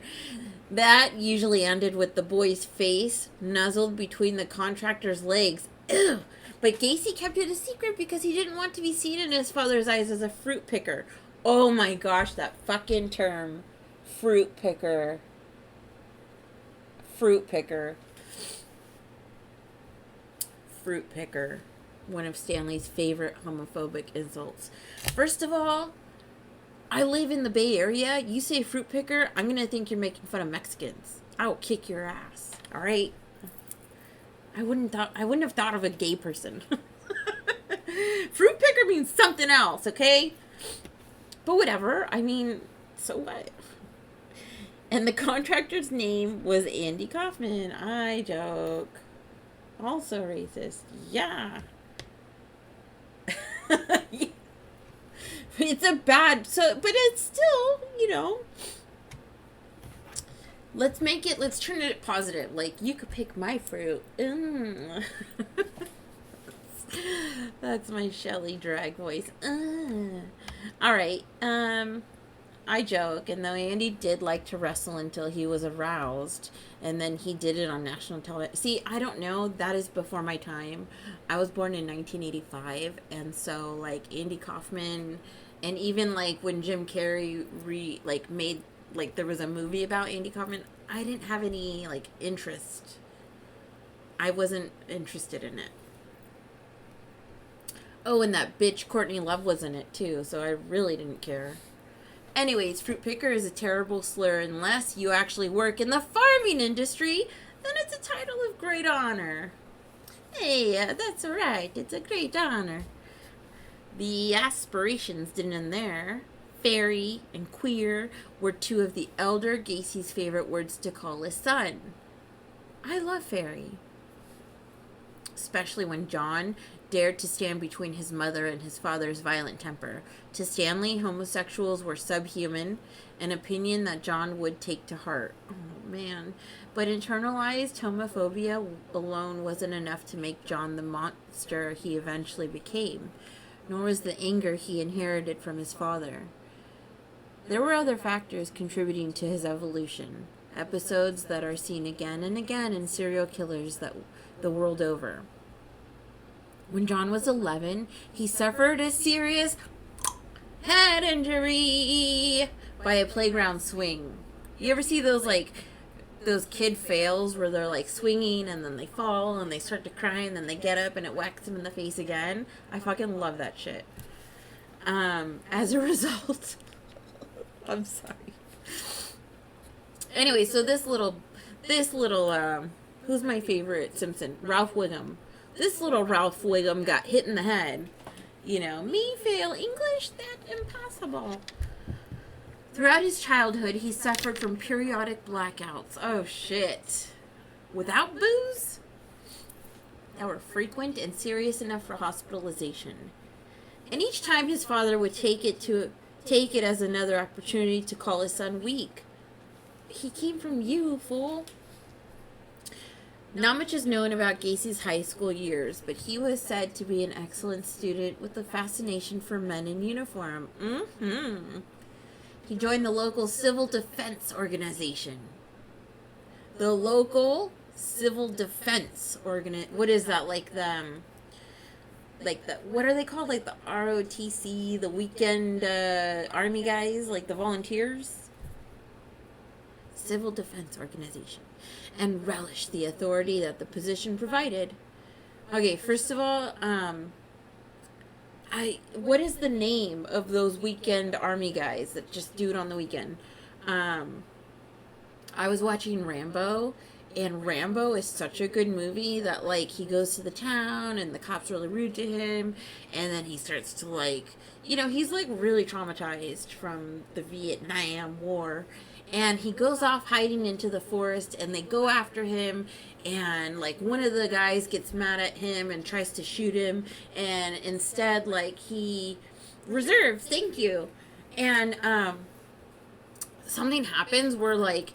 That usually ended with the boy's face nuzzled between the contractor's legs. Ew. But Gacy kept it a secret because he didn't want to be seen in his father's eyes as a fruit picker. Oh my gosh, that fucking term. Fruit picker. Fruit picker. Fruit picker. One of Stanley's favorite homophobic insults. First of all, I live in the Bay Area. You say fruit picker, I'm going to think you're making fun of Mexicans. I'll kick your ass. All right? I wouldn't have thought of a gay person. Fruit picker means something else, okay? But whatever. I mean, so what? And the contractor's name was Andy Kaufman. I joke. Also racist. Yeah. It's a bad, but it's still, you know, let's turn it positive. Like, you could pick my fruit. That's my Shelley drag voice. All right. I joke, and though Andy did like to wrestle until he was aroused, and then he did it on national television. See, I don't know. That is before my time. I was born in 1985, and so, like, Andy Kaufman, and even, like, when Jim Carrey made, like, there was a movie about Andy Kaufman, I didn't have any, like, interest. I wasn't interested in it. Oh, and that bitch Courtney Love was in it, too, so I really didn't care. Anyways, fruit picker is a terrible slur unless you actually work in the farming industry, then it's a title of great honor. Hey, that's right, it's a great honor. The aspirations didn't end there. Fairy and queer were two of the elder Gacy's favorite words to call his son. I love fairy. Especially when John dared to stand between his mother and his father's violent temper. To Stanley, homosexuals were subhuman, an opinion that John would take to heart. Oh, man. But internalized homophobia alone wasn't enough to make John the monster he eventually became, nor was the anger he inherited from his father. There were other factors contributing to his evolution, episodes that are seen again and again in serial killers the world over. When John was 11, he suffered a serious head injury by a playground swing. You ever see those, like, those kid fails where they're, like, swinging and then they fall and they start to cry and then they get up and it whacks them in the face again? I fucking love that shit. As a result, I'm sorry. Anyway, so this little, who's my favorite Simpson? Ralph Wiggum. This little Ralph Wiggum got hit in the head. You know, me fail English? That impossible. Throughout his childhood, he suffered from periodic blackouts. Oh, shit. Without booze? That were frequent and serious enough for hospitalization. And each time his father would take it as another opportunity to call his son weak. He came from you, fool. Not much is known about Gacy's high school years, but he was said to be an excellent student with a fascination for men in uniform. He joined the local civil defense organization. The local civil defense what is that, like the what are they called? Like the ROTC, the weekend army guys, like the volunteers? Civil defense organization. And relished the authority that the position provided. Okay, first of all, what is the name of those weekend army guys that just do it on the weekend? I was watching Rambo, And Rambo is such a good movie that, like, he goes to the town and the cops are really rude to him. And then he starts to, like, he's, like, really traumatized from the Vietnam War. And he goes off hiding into the forest and they go after him. And, like, one of the guys gets mad at him and tries to shoot him. And instead, like, he reserves, thank you. And, something happens where, like,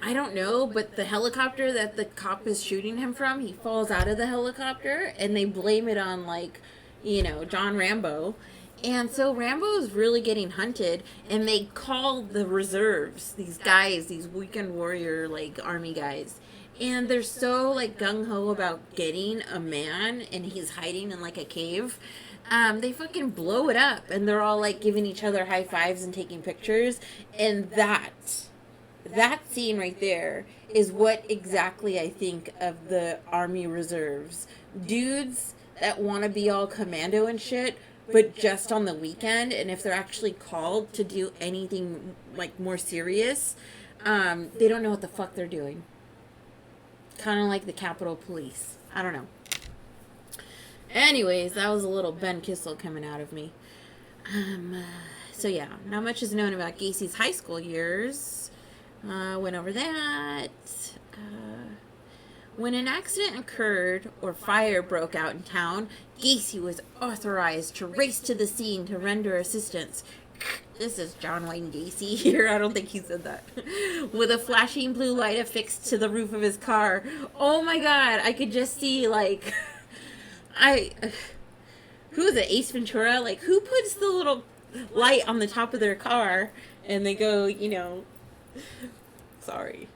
I don't know, but the helicopter that the cop is shooting him from, he falls out of the helicopter, and they blame it on, like, John Rambo. And so Rambo is really getting hunted, and they call the reserves, these guys, these weekend warrior, like, army guys. And they're so, like, gung-ho about getting a man, and he's hiding in, like, a cave. They fucking blow it up, and they're all, like, giving each other high fives and taking pictures. And that scene right there is what exactly I think of the Army Reserves. Dudes that want to be all commando and shit, but just on the weekend, and if they're actually called to do anything, like, more serious, they don't know what the fuck they're doing. Kind of like the Capitol Police. I don't know. Anyways, that was a little Ben Kissel coming out of me. So yeah, not much is known about Gacy's high school years. Went over that. When an accident occurred or fire broke out in town, Gacy was authorized to race to the scene to render assistance. This is John Wayne Gacy here. I don't think he said that. With a flashing blue light affixed to the roof of his car. Oh my god, I could just see, like, who is it, Ace Ventura? Like, who puts the little light on the top of their car and they go, sorry,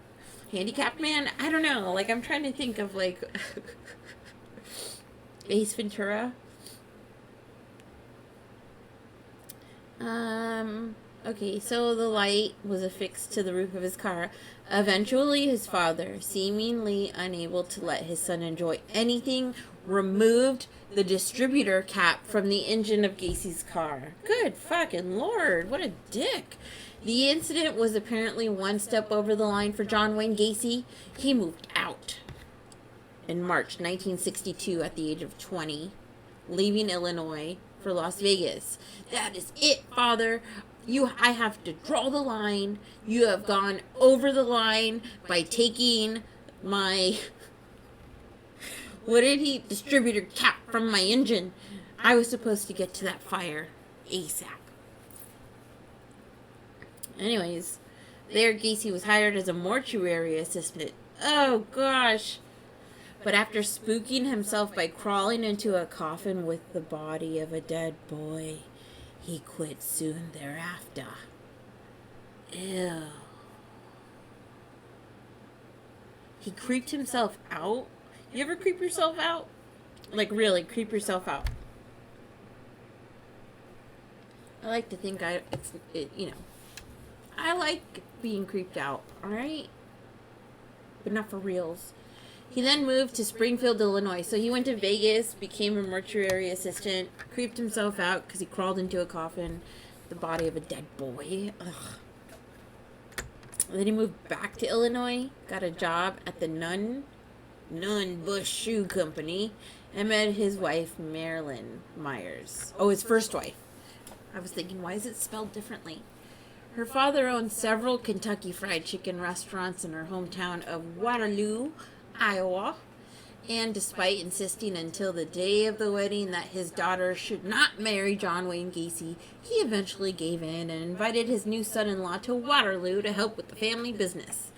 handicapped man? I don't know. Like, I'm trying to think of, like, Ace Ventura. Okay, so the light was affixed to the roof of his car. Eventually, his father, seemingly unable to let his son enjoy anything, removed the distributor cap from the engine of Gacy's car. Good fucking lord, what a dick. The incident was apparently one step over the line for John Wayne Gacy. He moved out in March 1962 at the age of 20, leaving Illinois for Las Vegas. That is it, father. I have to draw the line. You have gone over the line by taking my distributor cap from my engine. I was supposed to get to that fire ASAP. Anyways, there Gacy was hired as a mortuary assistant. Oh gosh. But after spooking himself by crawling into a coffin with the body of a dead boy, he quit soon thereafter. Ew. He creeped himself out? You ever creep yourself out? Like, really, creep yourself out. I like to think I like being creeped out, alright? But not for reals. He then moved to Springfield, Illinois. So he went to Vegas, became a mortuary assistant, creeped himself out because he crawled into a coffin, the body of a dead boy. Ugh. And then he moved back to Illinois, got a job at the Nunn Bush Shoe Company, and met his wife, Marilyn Myers. Oh, his first wife. I was thinking, why is it spelled differently? Her father owned several Kentucky Fried Chicken restaurants in her hometown of Waterloo, Iowa, and despite insisting until the day of the wedding that his daughter should not marry John Wayne Gacy, he eventually gave in and invited his new son-in-law to Waterloo to help with the family business.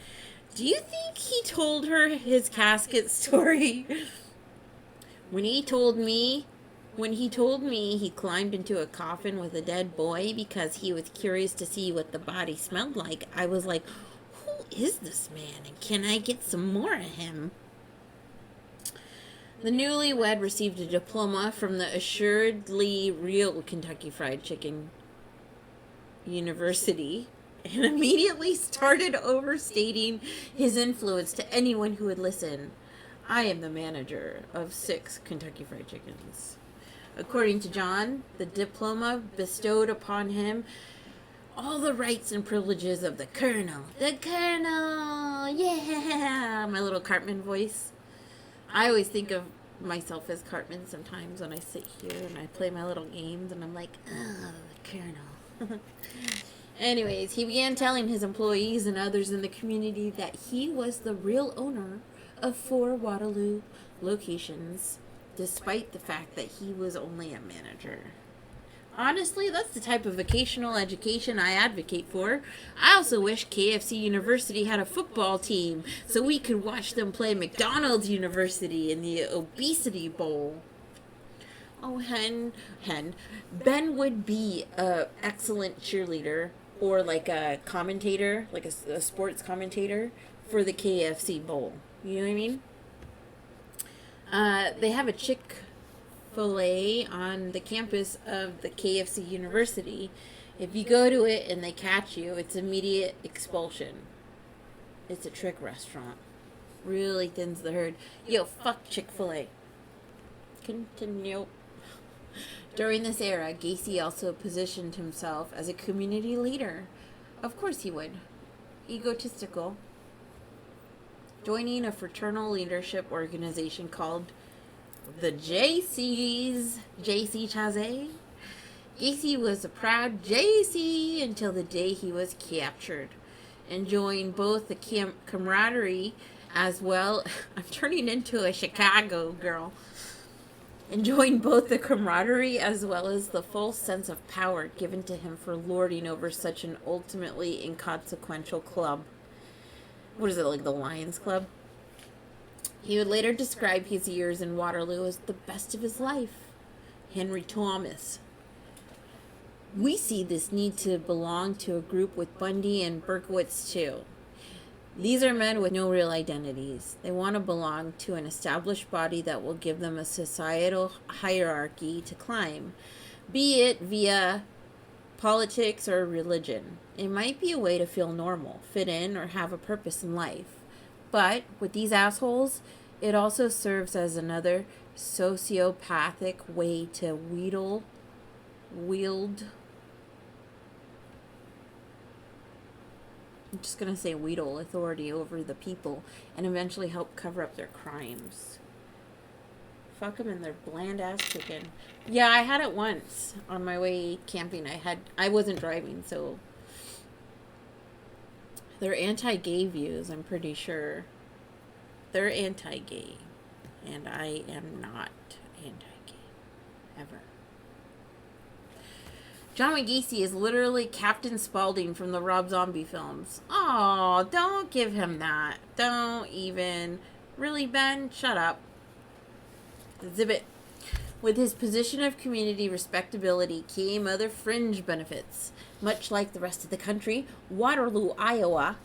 Do you think he told her his casket story? When he told me he climbed into a coffin with a dead boy because he was curious to see what the body smelled like, I was like, who is this man, and can I get some more of him? The newlywed received a diploma from the assuredly real Kentucky Fried Chicken University and immediately started overstating his influence to anyone who would listen. I am the manager of 6 Kentucky Fried Chickens. According to John, the diploma bestowed upon him all the rights and privileges of the Colonel. The Colonel! Yeah! My little Cartman voice. I always think of myself as Cartman sometimes when I sit here and I play my little games and I'm like, oh, the Colonel. Anyways, he began telling his employees and others in the community that he was the real owner of 4 Waterloo locations, despite the fact that he was only a manager. Honestly, that's the type of vocational education I advocate for. I also wish KFC University had a football team so we could watch them play McDonald's University in the Obesity Bowl. Oh, Ben would be an excellent cheerleader or like a commentator, like a sports commentator for the KFC Bowl. You know what I mean? They have a Chick-fil-A on the campus of the KFC University. If you go to it and they catch you, it's immediate expulsion. It's a trick restaurant. Really thins the herd. Yo, fuck Chick-fil-A. Continue. During this era, Gacy also positioned himself as a community leader. Of course he would. Egotistical. Joining a fraternal leadership organization called the JCs. JC Chazé. Gacy was a proud JC until the day he was captured. Enjoying both the camaraderie as well. I'm turning into a Chicago girl. Enjoying both the camaraderie as well as the full sense of power given to him for lording over such an ultimately inconsequential club. What is it, like the Lions Club? He would later describe his years in Waterloo as the best of his life. Henry Thomas. We see this need to belong to a group with Bundy and Berkowitz too. These are men with no real identities. They want to belong to an established body that will give them a societal hierarchy to climb, be it via politics or religion. It might be a way to feel normal, fit in, or have a purpose in life. But with these assholes, it also serves as another sociopathic way to wield. I'm just going to say wheedle authority over the people and eventually help cover up their crimes. Fuck them in their bland ass chicken. Yeah, I had it once on my way camping. I wasn't driving, so they're anti-gay views, I'm pretty sure. They're anti-gay, and I am not anti-gay, ever. John Gacy is literally Captain Spaulding from the Rob Zombie films. Oh, don't give him that. Don't even. Really, Ben? Shut up. Exhibit. With his position of community respectability came other fringe benefits. Much like the rest of the country, Waterloo, Iowa,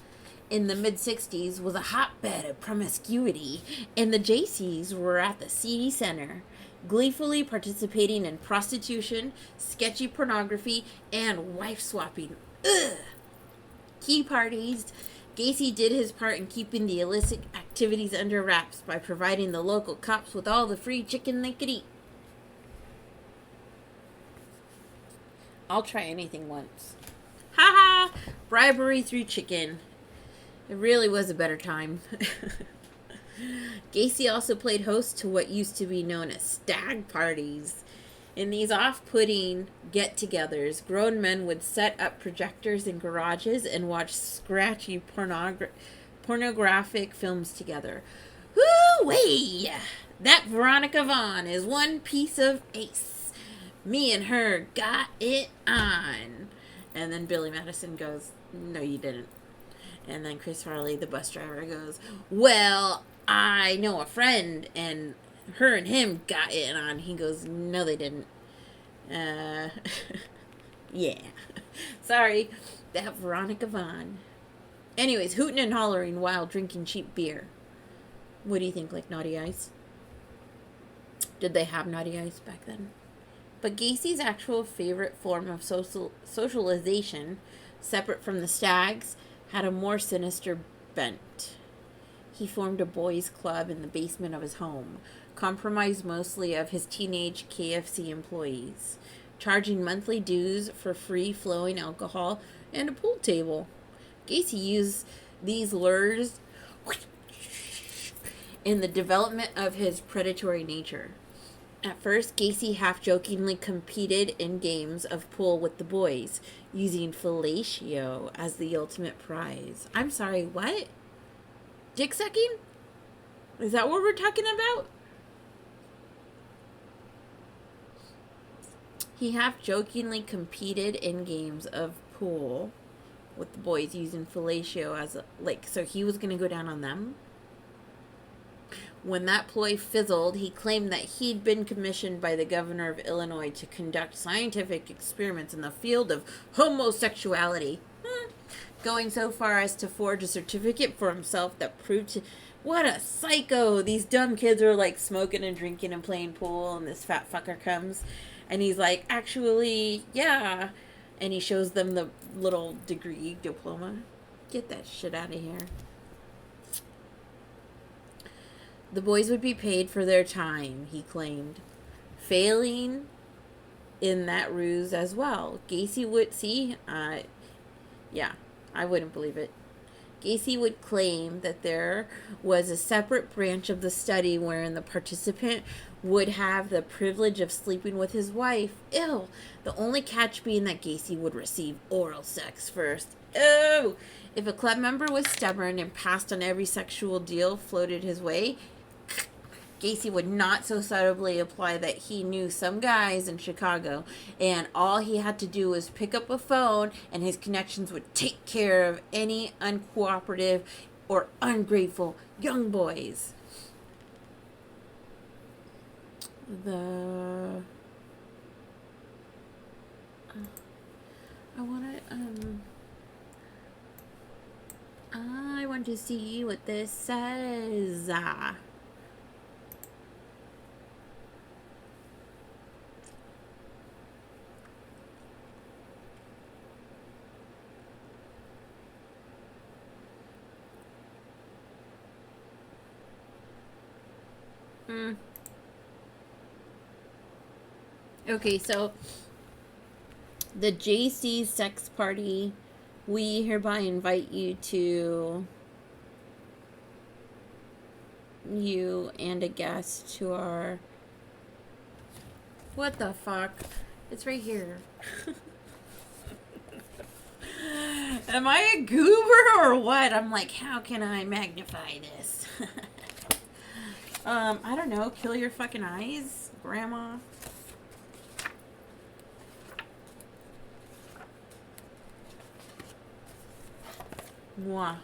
in the mid-60s was a hotbed of promiscuity, and the JCs were at the seedy center, gleefully participating in prostitution, sketchy pornography, and wife-swapping. Ugh! Key parties. Gacy did his part in keeping the illicit activities under wraps by providing the local cops with all the free chicken they could eat. I'll try anything once. Ha ha! Bribery through chicken. It really was a better time. Gacy also played host to what used to be known as stag parties. In these off-putting get-togethers, grown men would set up projectors in garages and watch scratchy pornographic films together. Woo-wee! That Veronica Vaughn is one piece of ace. Me and her got it on. And then Billy Madison goes, no, you didn't. And then Chris Farley, the bus driver, goes, well, I know a friend, and her and him got it on. He goes, no, they didn't. Yeah. Sorry. That Veronica Vaughn. Anyways, hooting and hollering while drinking cheap beer. What do you think, like Naughty Ice? Did they have Naughty Ice back then? But Gacy's actual favorite form of socialization, separate from the stags, had a more sinister bent. He formed a boys' club in the basement of his home, comprised mostly of his teenage KFC employees, charging monthly dues for free-flowing alcohol and a pool table. Gacy used these lures in the development of his predatory nature. At first, Gacy half-jokingly competed in games of pool with the boys, using fellatio as the ultimate prize. I'm sorry, what? Dick sucking? Is that what we're talking about? He half-jokingly competed in games of pool with the boys, using fellatio as so he was going to go down on them? When that ploy fizzled, he claimed that he'd been commissioned by the governor of Illinois to conduct scientific experiments in the field of homosexuality, going so far as to forge a certificate for himself that proved to... What a psycho! These dumb kids are like smoking and drinking and playing pool, and this fat fucker comes, and he's like, actually, yeah, and he shows them the little degree diploma. Get that shit out of here. The boys would be paid for their time, he claimed. Failing in that ruse as well. Gacy would I wouldn't believe it. Gacy would claim that there was a separate branch of the study wherein the participant would have the privilege of sleeping with his wife. Ew. The only catch being that Gacy would receive oral sex first. Ew. If a club member was stubborn and passed on every sexual deal floated his way, Gacy would not so subtly imply that he knew some guys in Chicago, and all he had to do was pick up a phone, and his connections would take care of any uncooperative or ungrateful young boys. I want to see what this says. Okay, so the JC sex party, we hereby invite you and a guest to our... What the fuck? It's right here. Am I a goober or what? I'm like, how can I magnify this? I don't know. Kill your fucking eyes, Grandma. Mwah.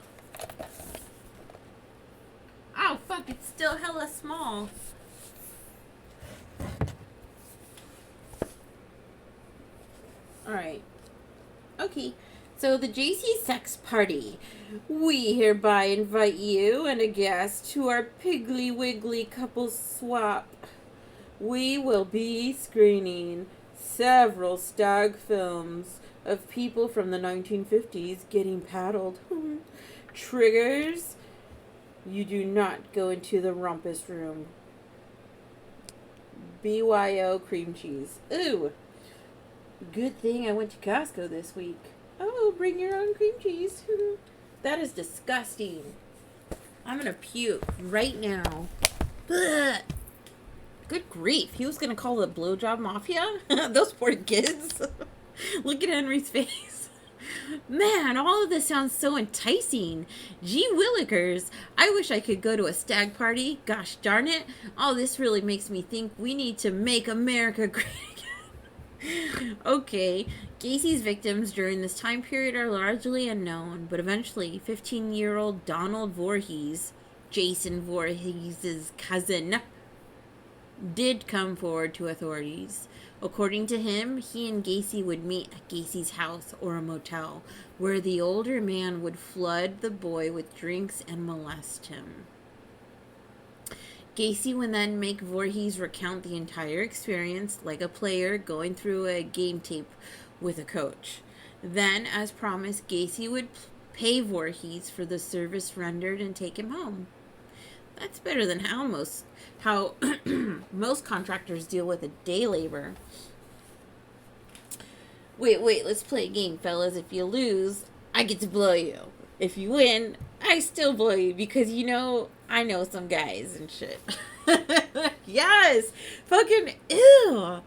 Oh, fuck, it's still hella small. Alright. Okay, so the JC sex party. We hereby invite you and a guest to our Piggly Wiggly couple swap. We will be screening several stag films of people from the 1950s getting paddled. Triggers, you do not go into the rumpus room. BYO cream cheese. Ooh. Good thing I went to Costco this week. Oh, bring your own cream cheese. That is disgusting. I'm gonna puke right now. Ugh. Good grief. He was gonna call the blowjob mafia? Those poor kids. Look at Henry's face. Man, all of this sounds so enticing. Gee willikers. I wish I could go to a stag party. Gosh darn it. All this really makes me think we need to make America great again. Okay, Gacy's victims during this time period are largely unknown, but eventually 15-year-old Donald Voorhees, Jason Voorhees' cousin, did come forward to authorities. According to him, he and Gacy would meet at Gacy's house or a motel, where the older man would flood the boy with drinks and molest him. Gacy would then make Voorhees recount the entire experience like a player going through a game tape with a coach. Then, as promised, Gacy would pay Voorhees for the service rendered and take him home. That's better than how most contractors deal with a day labor. Wait, let's play a game, fellas. If you lose, I get to blow you. If you win, I still blow you because I know some guys and shit. Yes! Fucking ew!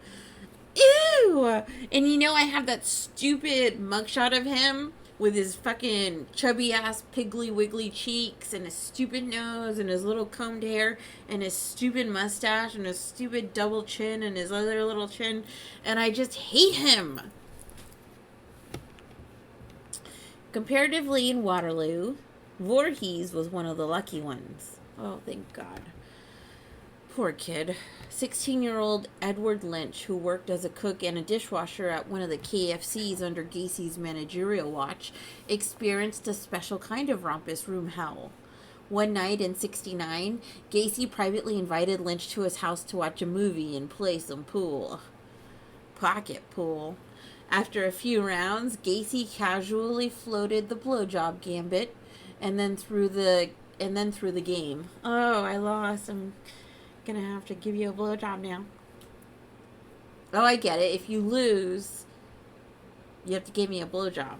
Ew! And I have that stupid mugshot of him with his fucking chubby ass piggly wiggly cheeks and his stupid nose and his little combed hair and his stupid mustache and his stupid double chin and his other little chin, and I just hate him. Comparatively, in Waterloo, Voorhees was one of the lucky ones. Oh, thank God. Poor kid. 16-year-old Edward Lynch, who worked as a cook and a dishwasher at one of the KFCs under Gacy's managerial watch, experienced a special kind of rompous room hell. One night in '69, Gacy privately invited Lynch to his house to watch a movie and play some pool. Pocket pool. After a few rounds, Gacy casually floated the blowjob gambit and then threw the game. Oh, I lost. I'm gonna have to give you a blowjob now. Oh, I get it. If you lose, you have to give me a blowjob.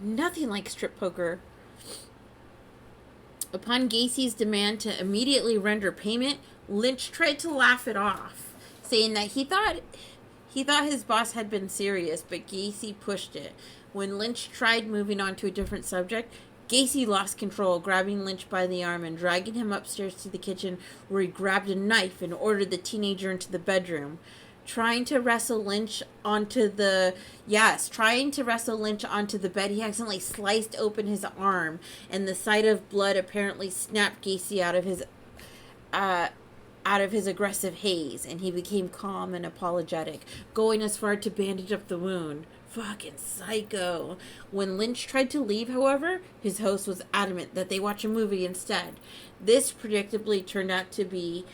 Nothing like strip poker. Upon Gacy's demand to immediately render payment, Lynch tried to laugh it off, saying that he thought his boss had been serious, but Gacy pushed it. When Lynch tried moving on to a different subject, Gacy lost control, grabbing Lynch by the arm and dragging him upstairs to the kitchen, where he grabbed a knife and ordered the teenager into the bedroom. Trying to wrestle Lynch onto the bed, he accidentally sliced open his arm, and the sight of blood apparently snapped Gacy out of his aggressive haze, and he became calm and apologetic, going as far to bandage up the wound. Fucking psycho. When Lynch tried to leave, however, his host was adamant that they watch a movie instead. This predictably turned out to be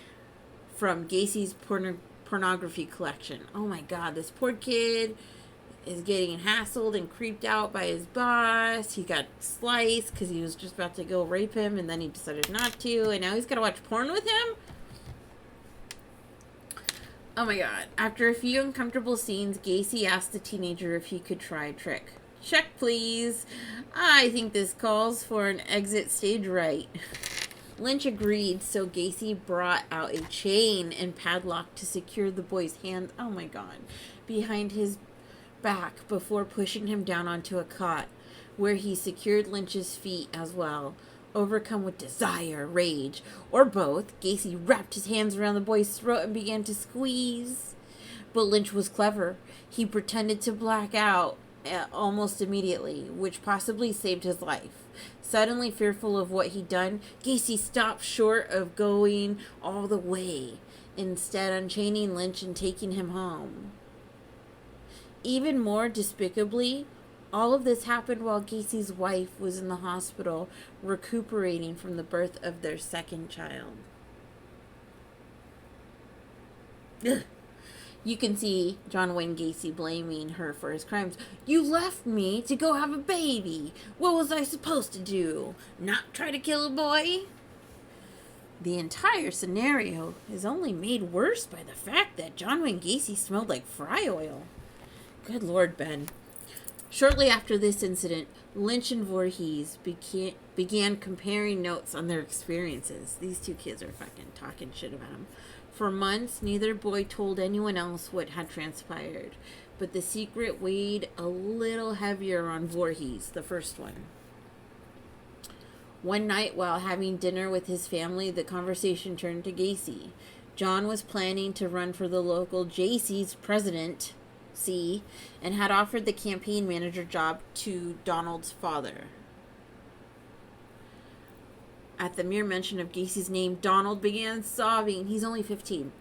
from Gacy's pornography collection. Oh my God, this poor kid is getting hassled and creeped out by his boss. He got sliced because he was just about to go rape him, and then he decided not to, and now he's got to watch porn with him? Oh my God. After a few uncomfortable scenes, Gacy asked the teenager if he could try a trick. Check, please. I think this calls for an exit stage right. Lynch agreed, so Gacy brought out a chain and padlock to secure the boy's hands, oh my God, behind his back before pushing him down onto a cot, where he secured Lynch's feet as well. Overcome with desire, rage, or both, Gacy wrapped his hands around the boy's throat and began to squeeze. But Lynch was clever. He pretended to black out almost immediately, which possibly saved his life. Suddenly fearful of what he'd done, Gacy stopped short of going all the way, instead unchaining Lynch and taking him home. Even more despicably, all of this happened while Gacy's wife was in the hospital recuperating from the birth of their second child. Ugh. You can see John Wayne Gacy blaming her for his crimes. You left me to go have a baby. What was I supposed to do? Not try to kill a boy? The entire scenario is only made worse by the fact that John Wayne Gacy smelled like fry oil. Good Lord, Ben. Shortly after this incident, Lynch and Voorhees began comparing notes on their experiences. These two kids are fucking talking shit about him. For months, neither boy told anyone else what had transpired, but the secret weighed a little heavier on Voorhees, the first one. One night, while having dinner with his family, the conversation turned to Gacy. John was planning to run for the local JC's presidency and had offered the campaign manager job to Donald's father. At the mere mention of Gacy's name, Donald began sobbing. He's only 15.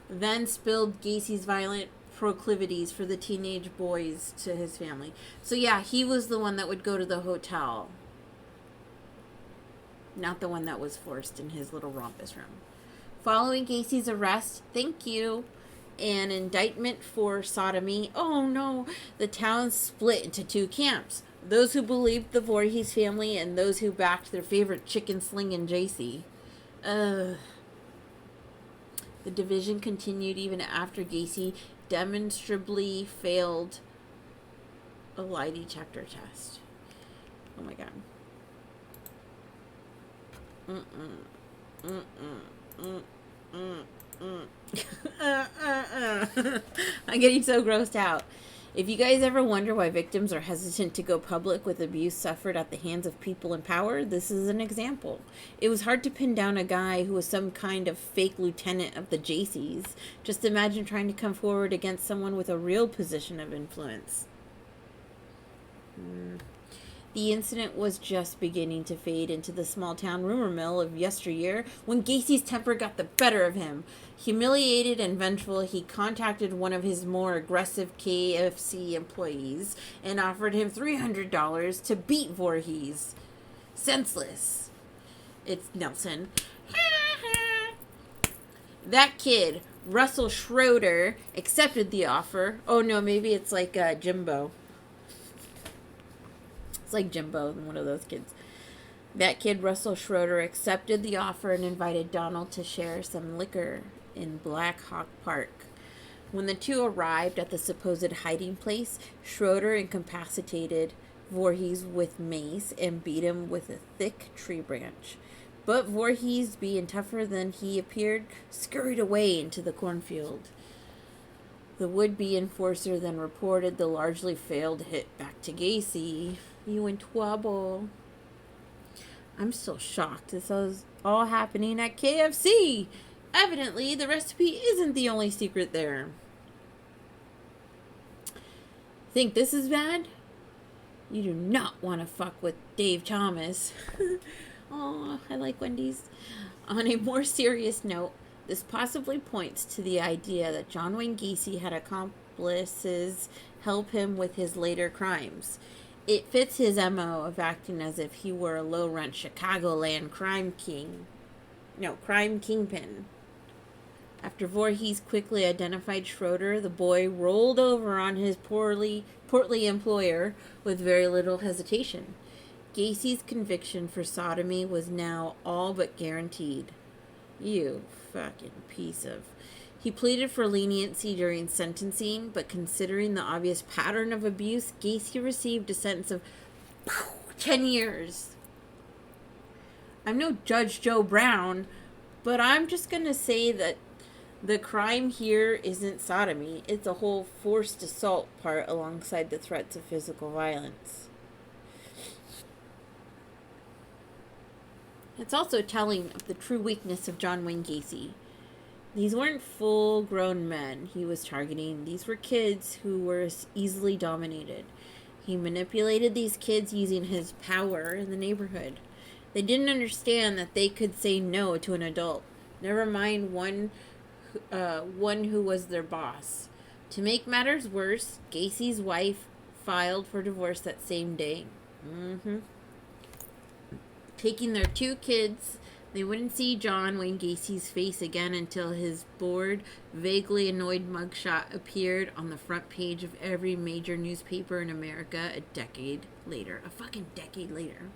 Then spilled Gacy's violent proclivities for the teenage boys to his family. So yeah, he was the one that would go to the hotel. Not the one that was forced in his little rompus room. Following Gacy's arrest, thank you, an indictment for sodomy. Oh no, the town split into two camps. Those who believed the Voorhees family and those who backed their favorite chicken slinging JC. The division continued even after Gacy demonstrably failed a lie chapter test. Oh my god. I'm getting so grossed out. If you guys ever wonder why victims are hesitant to go public with abuse suffered at the hands of people in power, this is an example. It was hard to pin down a guy who was some kind of fake lieutenant of the Jaycees. Just imagine trying to come forward against someone with a real position of influence. The incident was just beginning to fade into the small-town rumor mill of yesteryear when Gacy's temper got the better of him. Humiliated and vengeful, he contacted one of his more aggressive KFC employees and offered him $300 to beat Voorhees. Senseless. It's Nelson. That kid, Russell Schroeder, accepted the offer. Oh no, maybe it's like Jimbo. It's like Jimbo, one of those kids. That kid, Russell Schroeder, accepted the offer and invited Donald to share some liquor in Black Hawk Park. When the two arrived at the supposed hiding place, Schroeder incapacitated Voorhees with mace and beat him with a thick tree branch. But Voorhees, being tougher than he appeared, scurried away into the cornfield. The would-be enforcer then reported the largely failed hit back to Gacy. You in trouble. I'm still shocked. This was all happening at KFC. Evidently, the recipe isn't the only secret there. Think this is bad? You do not want to fuck with Dave Thomas. Oh, I like Wendy's. On a more serious note, this possibly points to the idea that John Wayne Gacy had accomplices help him with his later crimes. It fits his MO of acting as if he were a low-rent Chicagoland crime kingpin. After Voorhees quickly identified Schroeder, the boy rolled over on his portly employer with very little hesitation. Gacy's conviction for sodomy was now all but guaranteed. You fucking piece of... He pleaded for leniency during sentencing, but considering the obvious pattern of abuse, Gacy received a sentence of 10 years. I'm no Judge Joe Brown, but I'm just going to say that the crime here isn't sodomy. It's a whole forced assault part alongside the threats of physical violence. It's also telling of the true weakness of John Wayne Gacy. These weren't full-grown men he was targeting. These were kids who were easily dominated. He manipulated these kids using his power in the neighborhood. They didn't understand that they could say no to an adult. Never mind one who was their boss. To make matters worse, Gacy's wife filed for divorce that same day. Taking their 2 kids, they wouldn't see John Wayne Gacy's face again until his bored, vaguely annoyed mugshot appeared on the front page of every major newspaper in America a decade later. A fucking decade later.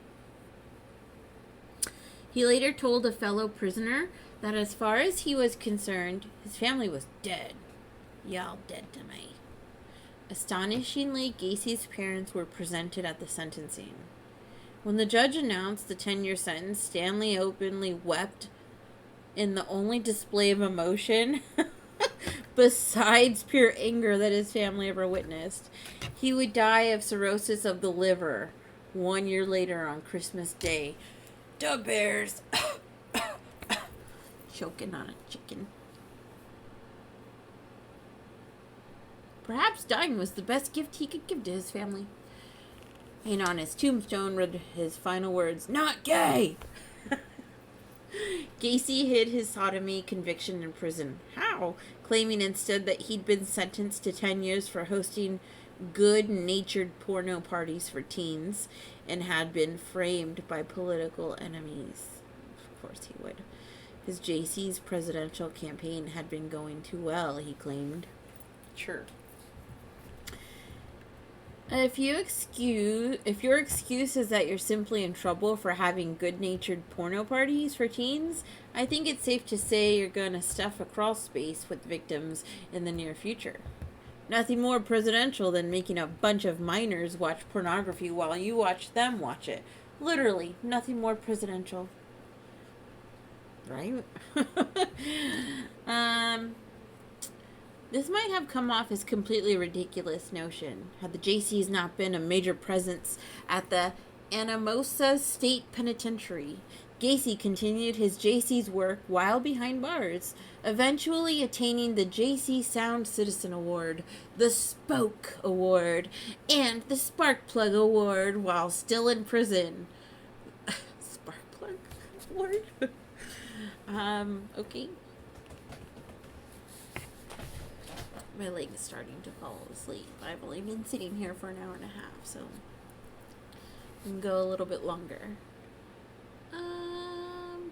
He later told a fellow prisoner that as far as he was concerned, his family was dead. Y'all dead to me. Astonishingly, Gacy's parents were presented at the sentencing. When the judge announced the 10-year sentence, Stanley openly wept in the only display of emotion, besides pure anger, that his family ever witnessed. He would die of cirrhosis of the liver 1 year later on Christmas Day. Da Bears! Choking on a chicken. Perhaps dying was the best gift he could give to his family. And on his tombstone read his final words, "Not gay!" Gacy hid his sodomy conviction in prison. How? Claiming instead that he'd been sentenced to 10 years for hosting good-natured porno parties for teens and had been framed by political enemies. Of course he would. His Jaycee's presidential campaign had been going too well, he claimed. Sure. If your excuse is that you're simply in trouble for having good-natured porno parties for teens, I think it's safe to say you're gonna stuff a crawl space with victims in the near future. Nothing more presidential than making a bunch of minors watch pornography while you watch them watch it. Literally, nothing more presidential. Right? um, this might have come off as completely ridiculous notion had the JCs not been a major presence at the Anamosa State Penitentiary. Gacy continued his JC's work while behind bars, eventually attaining the JC Sound Citizen Award, the Spoke Award, and the Sparkplug Award while still in prison. Sparkplug Award? Okay. My leg is starting to fall asleep. I've only been sitting here for an hour and a half, so I can go a little bit longer.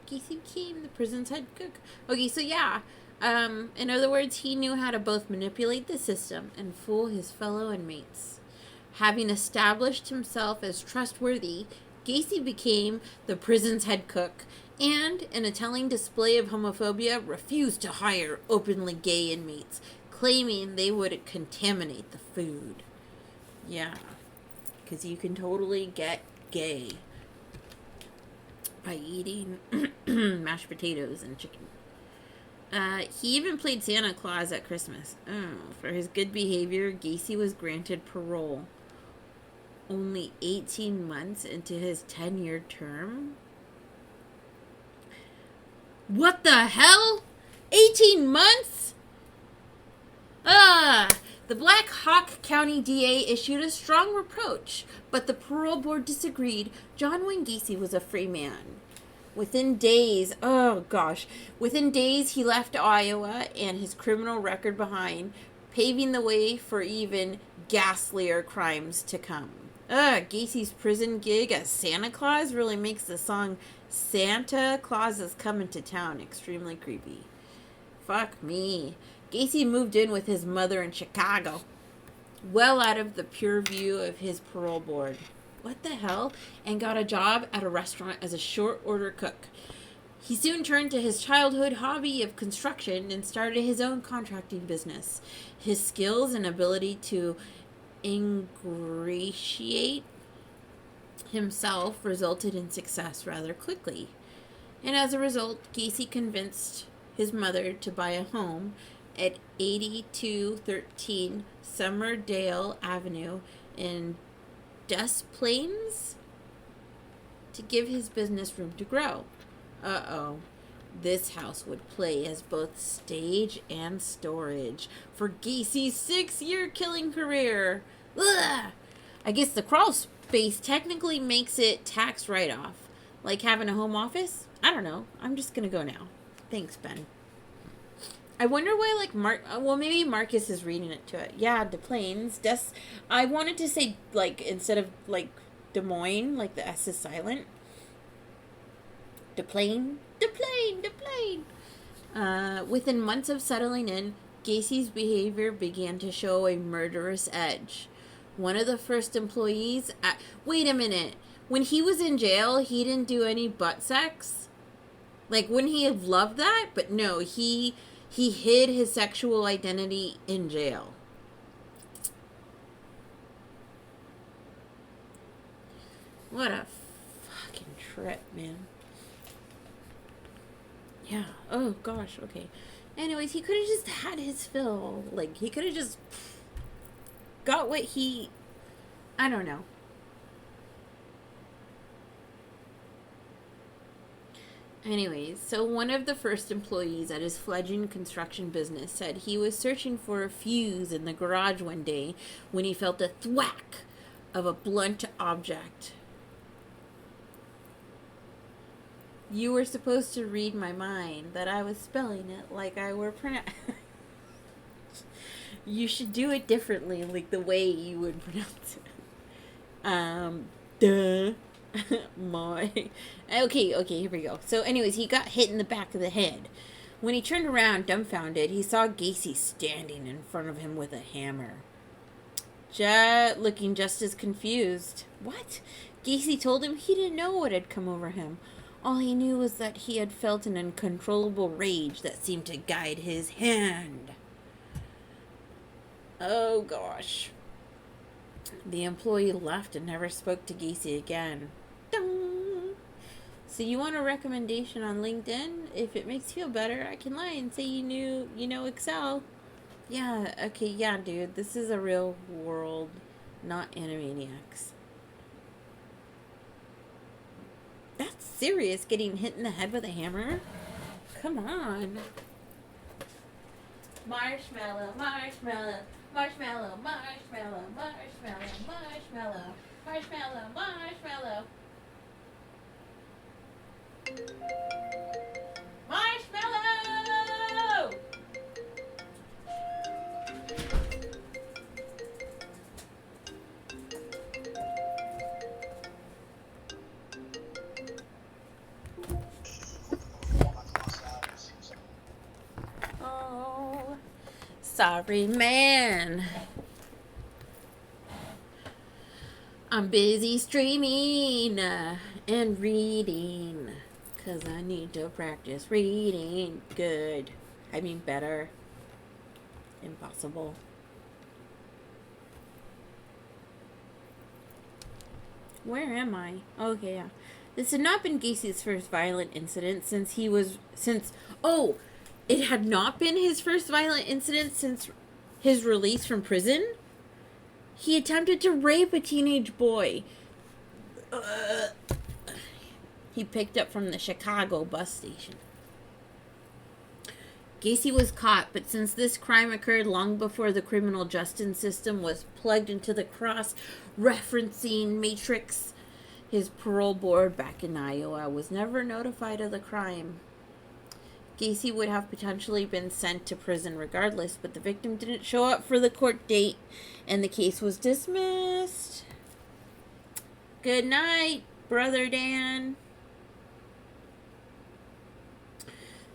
Gacy became the prison's head cook. Okay, so yeah. In other words, he knew how to both manipulate the system and fool his fellow inmates. Having established himself as trustworthy, Gacy became the prison's head cook and, in a telling display of homophobia, refused to hire openly gay inmates, claiming they would contaminate the food. Yeah, because you can totally get gay by eating mashed potatoes and chicken. He even played Santa Claus at Christmas. For his good behavior, Gacy was granted parole only 18 months into his 10-year term. What the hell? 18 months? The Black Hawk County DA issued a strong reproach, but the parole board disagreed. John Wayne Gacy was a free man. Within days, he left Iowa and his criminal record behind, paving the way for even ghastlier crimes to come. Gacy's prison gig as Santa Claus really makes the song Santa Claus is Coming to Town extremely creepy. Fuck me. Gacy moved in with his mother in Chicago, well out of the pure view of his parole board. What the hell? And got a job at a restaurant as a short order cook. He soon turned to his childhood hobby of construction and started his own contracting business. His skills and ability to ingratiate himself resulted in success rather quickly. And as a result, Gacy convinced his mother to buy a home at 8213 Summerdale Avenue in Des Plaines to give his business room to grow. This house would play as both stage and storage for Gacy's 6-year killing career. Ugh! I guess the crawl space technically makes it tax write-off. Like having a home office? I don't know. I'm just gonna go now. Thanks, Ben. I wonder why, maybe Marcus is reading it to it. Yeah, Des Plaines. I wanted to say, instead of, Des Moines, the S is silent. Des Plaines. Within months of settling in, Gacy's behavior began to show a murderous edge. One of the first employees wait a minute. When he was in jail, he didn't do any butt sex? Wouldn't he have loved that? But no, he hid his sexual identity in jail. What a fucking trip, man. Yeah. Oh, gosh. Okay. Anyways, he could have just had his fill. He could have just got what he... I don't know. Anyways, so one of the first employees at his fledgling construction business said he was searching for a fuse in the garage one day when he felt a thwack of a blunt object. You were supposed to read my mind, that I was spelling it like I were You should do it differently, the way you would pronounce it. Okay, here we go. So anyways, he got hit in the back of the head. When he turned around, dumbfounded, he saw Gacy standing in front of him with a hammer. looking just as confused. What? Gacy told him he didn't know what had come over him. All he knew was that he had felt an uncontrollable rage that seemed to guide his hand. Oh gosh. The employee left and never spoke to Gacy again. Ding. So you want a recommendation on LinkedIn? If it makes you feel better, I can lie and say you know Excel. Yeah, okay, yeah, dude. This is a real world, not Animaniacs. That's serious, getting hit in the head with a hammer? Come on. Marshmallow, marshmallow, marshmallow, marshmallow, marshmallow, marshmallow, marshmallow, marshmallow. Marshmallow! Oh, sorry, man. I'm busy streaming and reading. 'Cause I need to practice reading good. I mean better. Impossible. Where am I? Okay, yeah. This had not been Gacy's first violent incident it had not been his first violent incident since his release from prison. He attempted to rape a teenage boy. He picked up from the Chicago bus station. Gacy was caught, but since this crime occurred long before the criminal justice system was plugged into the cross-referencing matrix, his parole board back in Iowa was never notified of the crime. Gacy would have potentially been sent to prison regardless, but the victim didn't show up for the court date, and the case was dismissed. Good night, Brother Dan.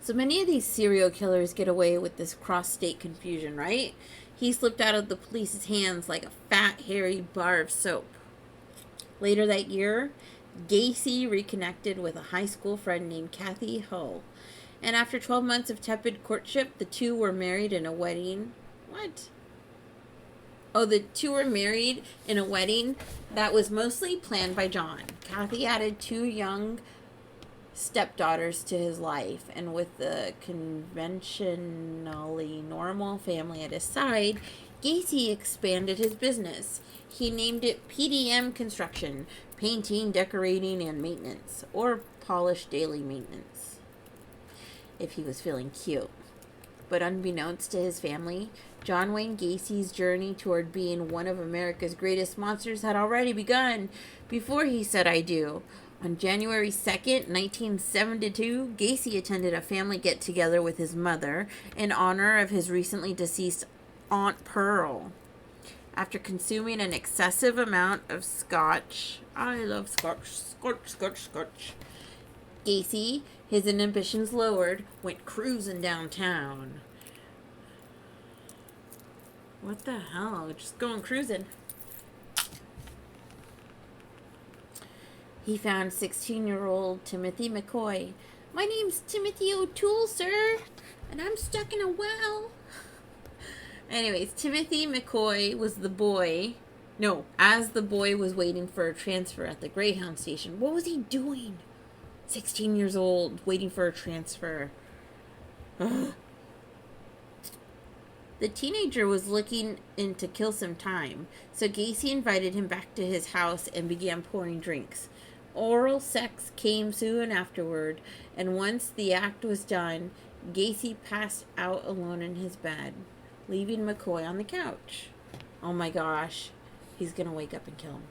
So many of these serial killers get away with this cross-state confusion, right? He slipped out of the police's hands like a fat, hairy bar of soap. Later that year, Gacy reconnected with a high school friend named Kathy Hull. And after 12 months of tepid courtship, the two were married in a wedding. What? Oh, the two were married in a wedding that was mostly planned by John. Kathy added 2 young stepdaughters to his life, and with the conventionally normal family at his side, Gacy expanded his business. He named it PDM Construction, Painting, Decorating, and Maintenance, or Polished Daily Maintenance, if he was feeling cute. But unbeknownst to his family, John Wayne Gacy's journey toward being one of America's greatest monsters had already begun before he said I do. On January 2nd, 1972, Gacy attended a family get-together with his mother in honor of his recently deceased Aunt Pearl. After consuming an excessive amount of scotch, I love scotch, Gacy, his inhibitions lowered, went cruising downtown. What the hell? Just going cruising. He found 16-year-old Timothy McCoy. My name's Timothy O'Toole, sir, and I'm stuck in a well. Anyways, Timothy McCoy was the boy. No, as the boy was waiting for a transfer at the Greyhound station. What was he doing? 16 years old, waiting for a transfer. Ugh. The teenager was looking in to kill some time, so Gacy invited him back to his house and began pouring drinks. Oral sex came soon afterward, and once the act was done, Gacy passed out alone in his bed, leaving McCoy on the couch. Oh my gosh, he's gonna wake up and kill him.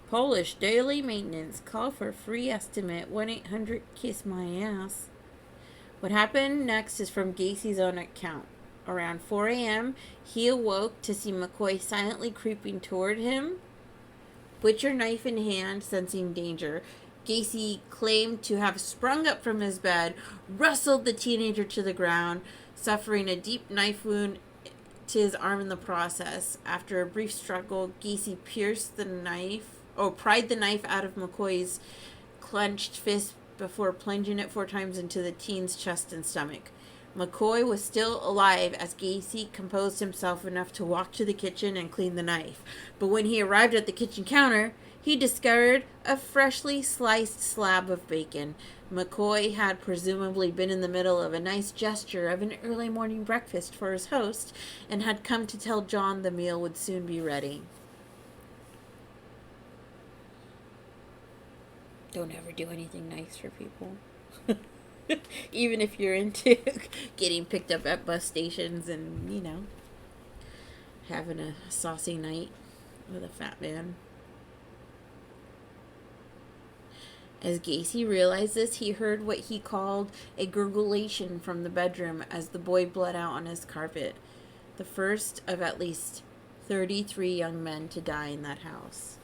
Polish Daily Maintenance. Call for a free estimate. 1-800-KISS-MY-ASS. What happened next is from Gacy's own account. Around 4 a.m., he awoke to see McCoy silently creeping toward him. Butcher knife in hand, sensing danger, Gacy claimed to have sprung up from his bed, wrestled the teenager to the ground, suffering a deep knife wound to his arm in the process. After a brief struggle, Gacy pried the knife out of McCoy's clenched fist before plunging it 4 times into the teen's chest and stomach. McCoy was still alive as Gacy composed himself enough to walk to the kitchen and clean the knife. But when he arrived at the kitchen counter, he discovered a freshly sliced slab of bacon. McCoy had presumably been in the middle of a nice gesture of an early morning breakfast for his host and had come to tell John the meal would soon be ready. Don't ever do anything nice for people. Even if you're into getting picked up at bus stations and, having a saucy night with a fat man. As Gacy realized this, he heard what he called a gurglation from the bedroom as the boy bled out on his carpet. The first of at least 33 young men to die in that house.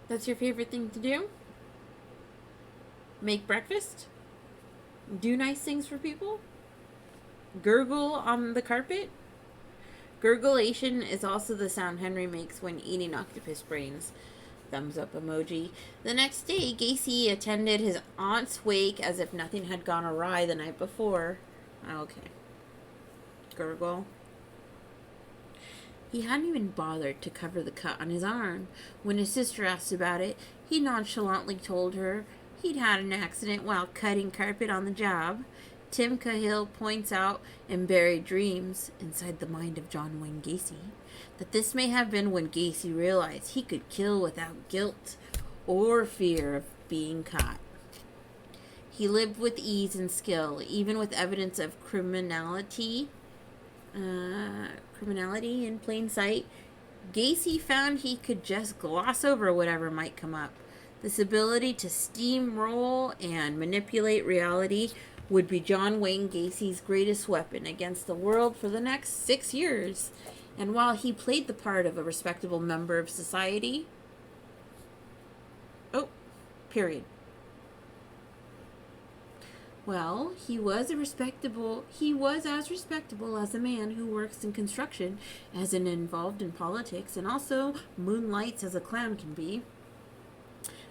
That's your favorite thing to do? Make breakfast? Do nice things for people? Gurgle on the carpet? Gurglation is also the sound Henry makes when eating octopus brains. Thumbs up emoji. The next day, Gacy attended his aunt's wake as if nothing had gone awry the night before. Okay. Gurgle. He hadn't even bothered to cover the cut on his arm. When his sister asked about it, he nonchalantly told her he'd had an accident while cutting carpet on the job. Tim Cahill points out in Buried Dreams, inside the mind of John Wayne Gacy, that this may have been when Gacy realized he could kill without guilt or fear of being caught. He lived with ease and skill, even with evidence of criminality in plain sight. Gacy found he could just gloss over whatever might come up. This ability to steamroll and manipulate reality would be John Wayne Gacy's greatest weapon against the world for the next 6 years. And while he played the part of a respectable member of society... Well, he was as respectable as a man who works in construction, as in involved in politics, and also moonlights as a clown can be.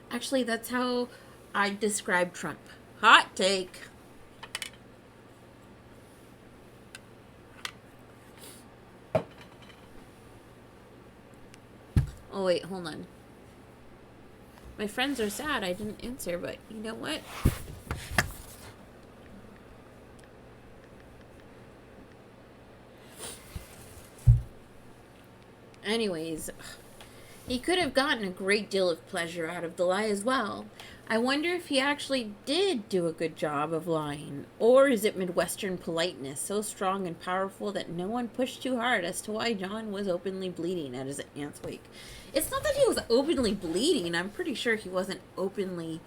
Actually, that's how I describe Trump. Hot take. Oh, wait, hold on. My friends are sad I didn't answer, but you know what? Anyways, he could have gotten a great deal of pleasure out of the lie as well. I wonder if he actually did do a good job of lying. Or is it Midwestern politeness so strong and powerful that no one pushed too hard as to why John was openly bleeding at his aunt's wake? It's not that he was openly bleeding. I'm pretty sure he wasn't openly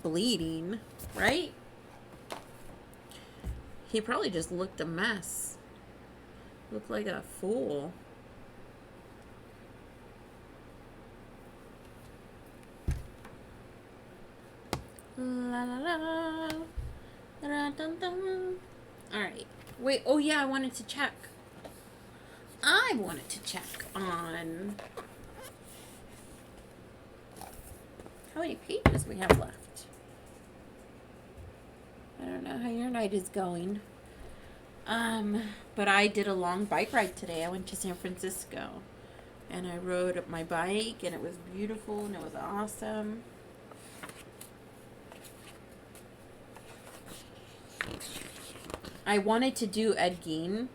bleeding, right? He probably just looked a mess. Looked like a fool. La la la. Da, dun, dun. Alright. Wait, oh yeah, I wanted to check on how many pages we have left. I don't know how your night is going. But I did a long bike ride today. I went to San Francisco. And I rode my bike, and it was beautiful, and it was awesome. I wanted to do Ed Gein.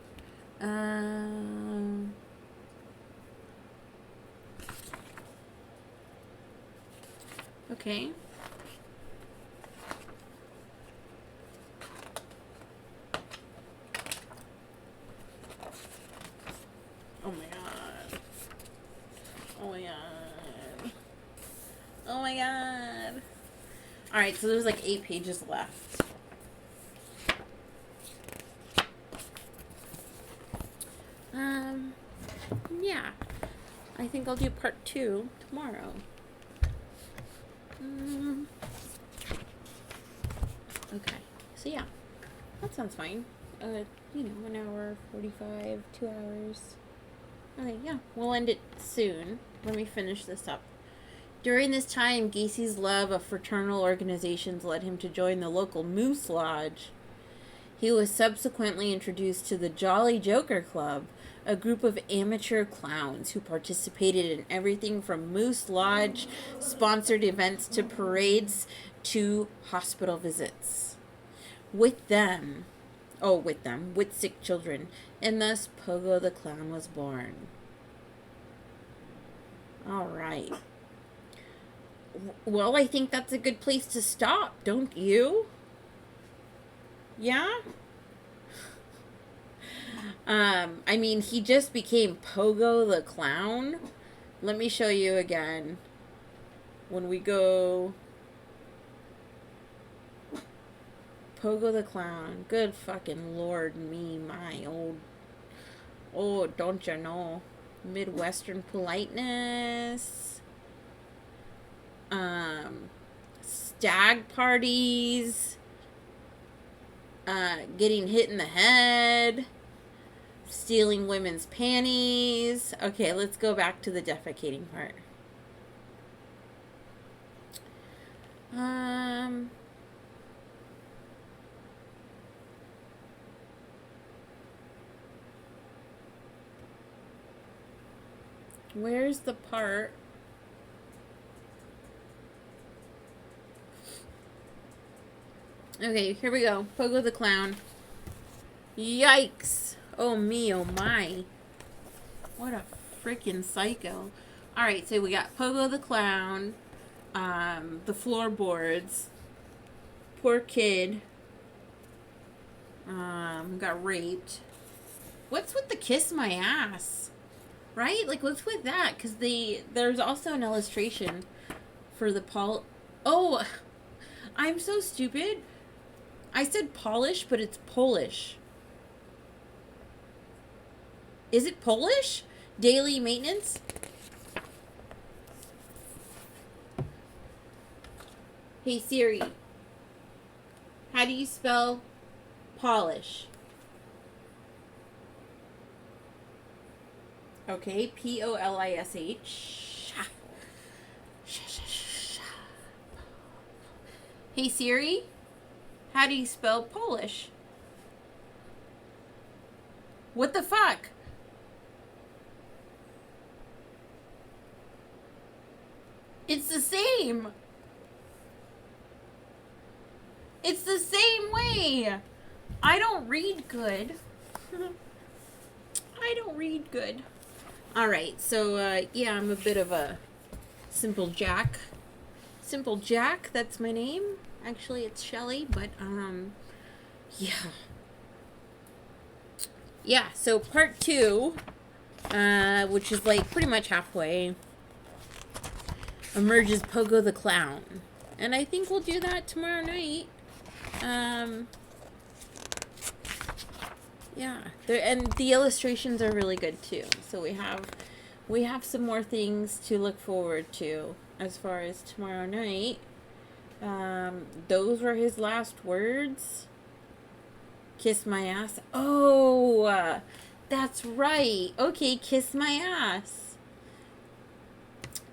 Okay. Oh my god. Oh my god. Oh my god. Alright, so there's like 8 pages left. Yeah. I think I'll do part 2 tomorrow. Okay. So yeah. That's sounds fine. An hour, 45, 2 hours. Okay, yeah, we'll end it soon. Let me finish this up. During this time, Gacy's love of fraternal organizations led him to join the local Moose Lodge. He was subsequently introduced to the Jolly Joker Club, a group of amateur clowns who participated in everything from Moose Lodge sponsored events to parades to hospital visits. With sick children, and thus Pogo the Clown was born. All right. Well, I think that's a good place to stop, don't you? Yeah? He just became Pogo the Clown. Let me show you again. When we go... Pogo the Clown. Good fucking lord me, my old... Oh, don't you know? Midwestern politeness. Stag parties. Getting hit in the head. Stealing women's panties. Okay, let's go back to the defecating part. Where's the part? Okay, here we go. Pogo the Clown. Yikes. Oh me, oh my. What a freaking psycho. Alright, so we got Pogo the Clown. The floorboards. Poor kid. Got raped. What's with the kiss my ass? Right? Like, what's with that? Because there's also an illustration for the Oh, I'm so stupid. I said Polish, but it's Polish. Is it Polish? Daily maintenance? Hey Siri, how do you spell polish? Okay, Polish. Hey Siri, how do you spell Polish? What the fuck? It's the same. It's the same way. I don't read good. I don't read good. Alright, so, yeah, I'm a bit of a simple Jack. Simple Jack, that's my name. Actually, it's Shelley, but, yeah. Yeah, so part 2, which is, like, pretty much halfway, emerges Pogo the Clown. And I think we'll do that tomorrow night. Yeah, and the illustrations are really good too. So we have some more things to look forward to as far as tomorrow night. Those were his last words. Kiss my ass. Oh, that's right. Okay, kiss my ass.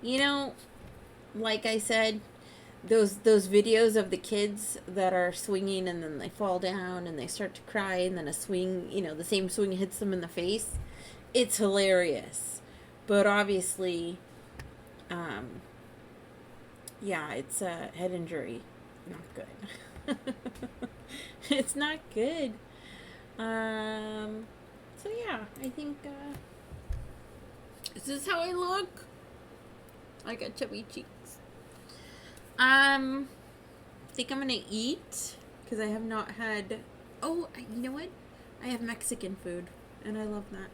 You know, like I said, those videos of the kids that are swinging and then they fall down and they start to cry and then a swing, the same swing hits them in the face. It's hilarious. But obviously, yeah, it's a head injury. Not good. It's not good. So yeah, I think, is this how I look? I got chubby cheeks. I think I'm gonna eat because I have not had. Oh, you know what? I have Mexican food, and I love that.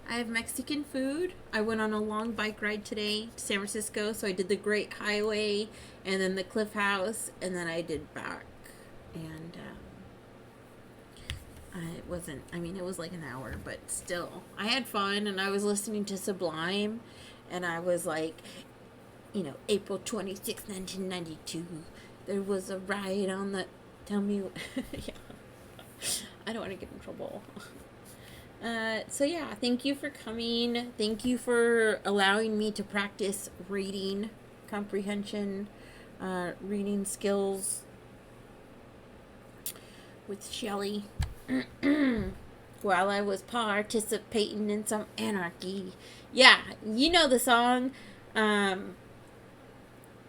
I have Mexican food. I went on a long bike ride today to San Francisco, so I did the Great Highway and then the Cliff House, and then I did back. And it wasn't. I mean, it was like an hour, but still, I had fun, and I was listening to Sublime, and I was like. April 26, 1992, there was a riot on the, tell me, yeah. I don't want to get in trouble. So yeah, thank you for coming. Thank you for allowing me to practice reading comprehension, reading skills with Shelley while I was participating in some anarchy. Yeah, you know the song.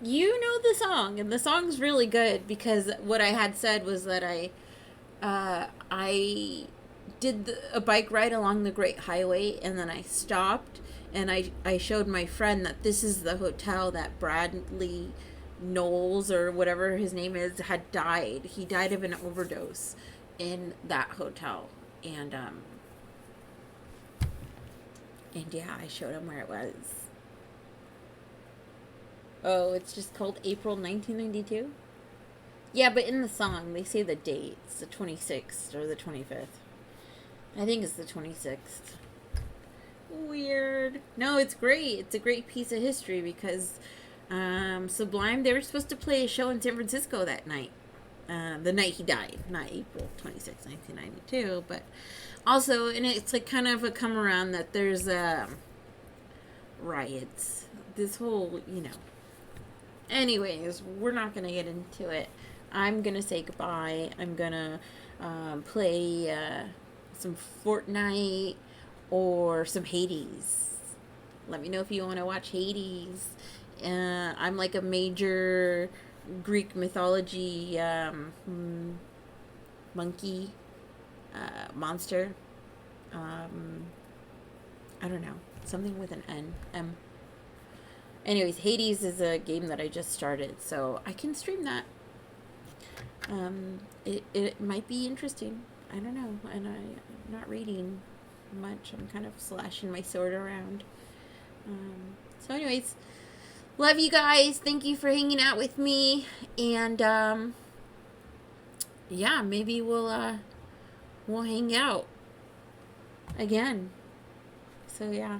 You know the song, and the song's really good because what I had said was that I did a bike ride along the Great Highway, and then I stopped, and I showed my friend that this is the hotel that Bradley Knowles, or whatever his name is, had died. He died of an overdose in that hotel, and yeah, I showed him where it was. Oh, it's just called April 1992? Yeah, but in the song, they say the date. It's the 26th or the 25th. I think it's the 26th. Weird. No, it's great. It's a great piece of history because Sublime, they were supposed to play a show in San Francisco that night. The night he died. Not April 26th, 1992. But also, and it's like kind of a come around that there's riots. This whole, Anyways, we're not going to get into it. I'm going to say goodbye. I'm going to play some Fortnite or some Hades. Let me know if you want to watch Hades. I'm like a major Greek mythology monkey monster. I don't know. Something with an N. M. Anyways, Hades is a game that I just started, so I can stream that. It might be interesting. I don't know. And I'm not reading much. I'm kind of slashing my sword around. So anyways, love you guys. Thank you for hanging out with me. And yeah, maybe we'll hang out again. So yeah.